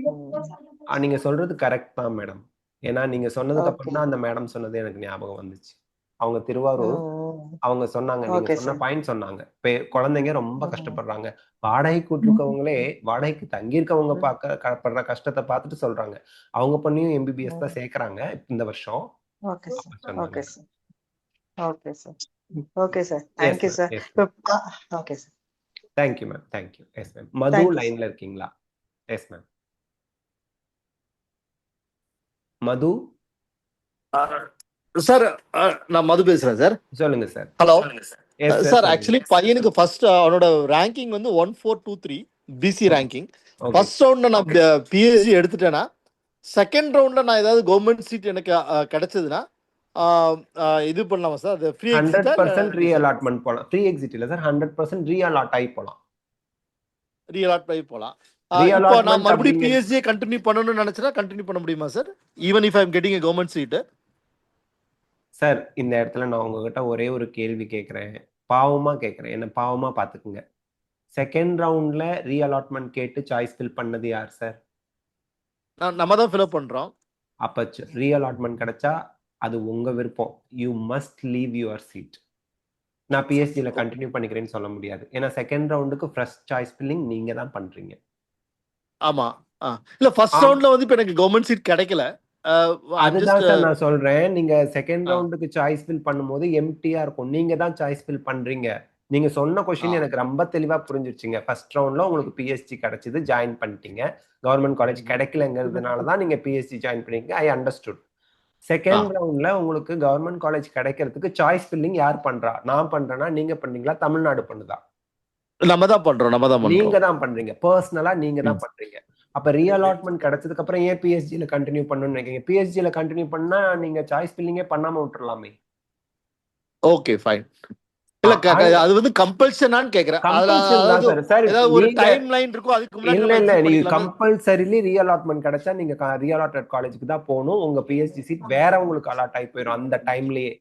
நீங்க சொல்றது கரெக்ட் தான் மேடம். ஏன்னா நீங்க சொன்னதுக்கு அப்புறம் தான் அந்த மேடம் சொன்னது எனக்கு ஞாபகம் வந்துச்சு. அவங்க திருவாரூர், அவங்க சொன்னாங்க, நீங்க சொன்ன பாயிண்ட் சொன்னாங்க. குழந்தைங்க ரொம்ப கஷ்டப்படுறாங்க. வாடகை கூட்டிருக்கவங்களே வாடகைக்கு தங்கியிருக்கவங்க படுற கஷ்டத்தை பார்த்துட்டு சொல்றாங்க. அவங்க பண்ணியும் எம்பிபிஎஸ் தான் சேர்க்கறாங்க இந்த வருஷம். Okay sir. Okay sir. Okay sir. Okay sir. Thank you sir. Okay sir. Thank you ma'am. Thank you. Yes ma'am. Madhu லைன்ல இருக்கீங்களா? S ma'am. மது சார், நான் மது பேசுறேன் சார். சொல்லுங்க சார். Hello sir. ஆக்சுவலி பையனுக்கு ஃபர்ஸ்ட் அவனோட ரேங்கிங் வந்து 1423 பிசி ரேங்கிங். ஃபர்ஸ்ட் ரவுண்ட்ல நான் பிஹெச்டி எடுத்துட்டேன்னா செகண்ட் ரவுண்ட்ல நான் ஏதாவது கவர்மெண்ட் சீட் எனக்கு கிடைச்சதுன்னா இது பண்ணலாமா சார்? அது ஃப்ரீ 100% ரீஅலாட்மெண்ட் போலாம். ஃப்ரீ எக்ஸிட் இல்ல சார், 100% ரீஅலாட் ஆகி போலாம். ரீஅலாட் ஆகி போலாம். இப்போ நான் மறுபடியும் பிஹெச்டி கண்டினியூ பண்ணணும்னு நினைச்சா கண்டினியூ பண்ண முடியுமா sir? Even if I am getting a government seat. Sir இந்த இடத்துல நான் உங்ககிட்ட ஒரே ஒரு கேள்வி கேட்குறேன், பாவமா கேட்குறேன், என்ன பாவமா பார்த்துக்குங்க. செகண்ட் ரவுண்ட்ல ரீஅலாட்மெண்ட் கேட்டு சாய்ஸ் ஃபில் பண்ணது யார் சார்? நம்ம தான் ஃபில் பண்றோம். அப்ப ரீஅலாட்மெண்ட் கிடைச்சா அது உங்க விருப்பம். You must leave your seat. நான் பிஎஸ்சியில் கண்டினியூ பண்ணிக்கிறேன்னு சொல்ல முடியாது. ஏன்னா செகண்ட் ரவுண்டுக்கு ஃபர்ஸ்ட் சாய்ஸ் ஃபில்லிங் நீங்க தான் பண்றீங்க. ஆமா. இல்ல ஃபர்ஸ்ட் ரவுண்ட்ல வந்து இப்ப எனக்கு கவர்மெண்ட் சீட் கிடைக்கல. அதுதான் சார் நான் சொல்றேன். நீங்க செகண்ட் ரவுண்டுக்கு சாய்ஸ் ஃபில் பண்ணும்போது எம்டியா இருக்கும். நீங்க தான் சாய்ஸ் ஃபில் பண்றீங்க. நீங்க சொன்ன கொஸ்டின் எனக்கு ரொம்ப தெளிவா புரிஞ்சிருச்சுங்க. ஃபர்ஸ்ட் ரவுண்ட்ல உங்களுக்கு பிஎஸ்சி கிடைச்சது, ஜாயின் பண்ணிட்டீங்க. கவர்மெண்ட் காலேஜ் கிடைக்கலங்கிறதுனால தான் நீங்க பிஎஸ்சி ஜாயின் பண்ணீங்க. I understood. செகண்ட் ரவுண்ட்ல உங்களுக்கு கவர்மெண்ட் காலேஜ் கிடைக்கிறதுக்கு சாய்ஸ் ஃபில்லிங் யார் பண்றா? நான் பண்றேன்னா நீங்க பண்றீங்களா? தமிழ்நாடு பண்ணுதா? நம்ம தான் பண்றோம். நீங்க தான் பண்றீங்க. பர்சனலா நீங்க தான் பண்றீங்க. அப்ப ரீஅலாட்மெண்ட் கிடைச்சதுக்கு அப்புறம் ஏன் பிஎஸ்சில கண்டினியூ பண்ணணும்னு நினைக்கிறீங்க? பிஎஸ்சில கண்டினியூ பண்ணா நீங்க சாய்ஸ் ஃபில்லிங்கே பண்ணாம விட்டுறலாமே. Okay fine. இல்ல அது வந்து கம்பல்ஷனான்னு கேக்குறேன். ஒரு டைம் லைன் இருக்கும் அதுக்கு முன்னாடி. இல்ல நீங்க கம்பல்சரிலி ரீஅலாட்மெண்ட் கிடைச்சா நீங்க ரீஅலாட்டட் காலேஜுக்கு தான் போகணும். உங்க பிஎஸ்சி சீட் வேற உங்களுக்கு அலாட் ஆகி போயிடும் அந்த டைம்லயே.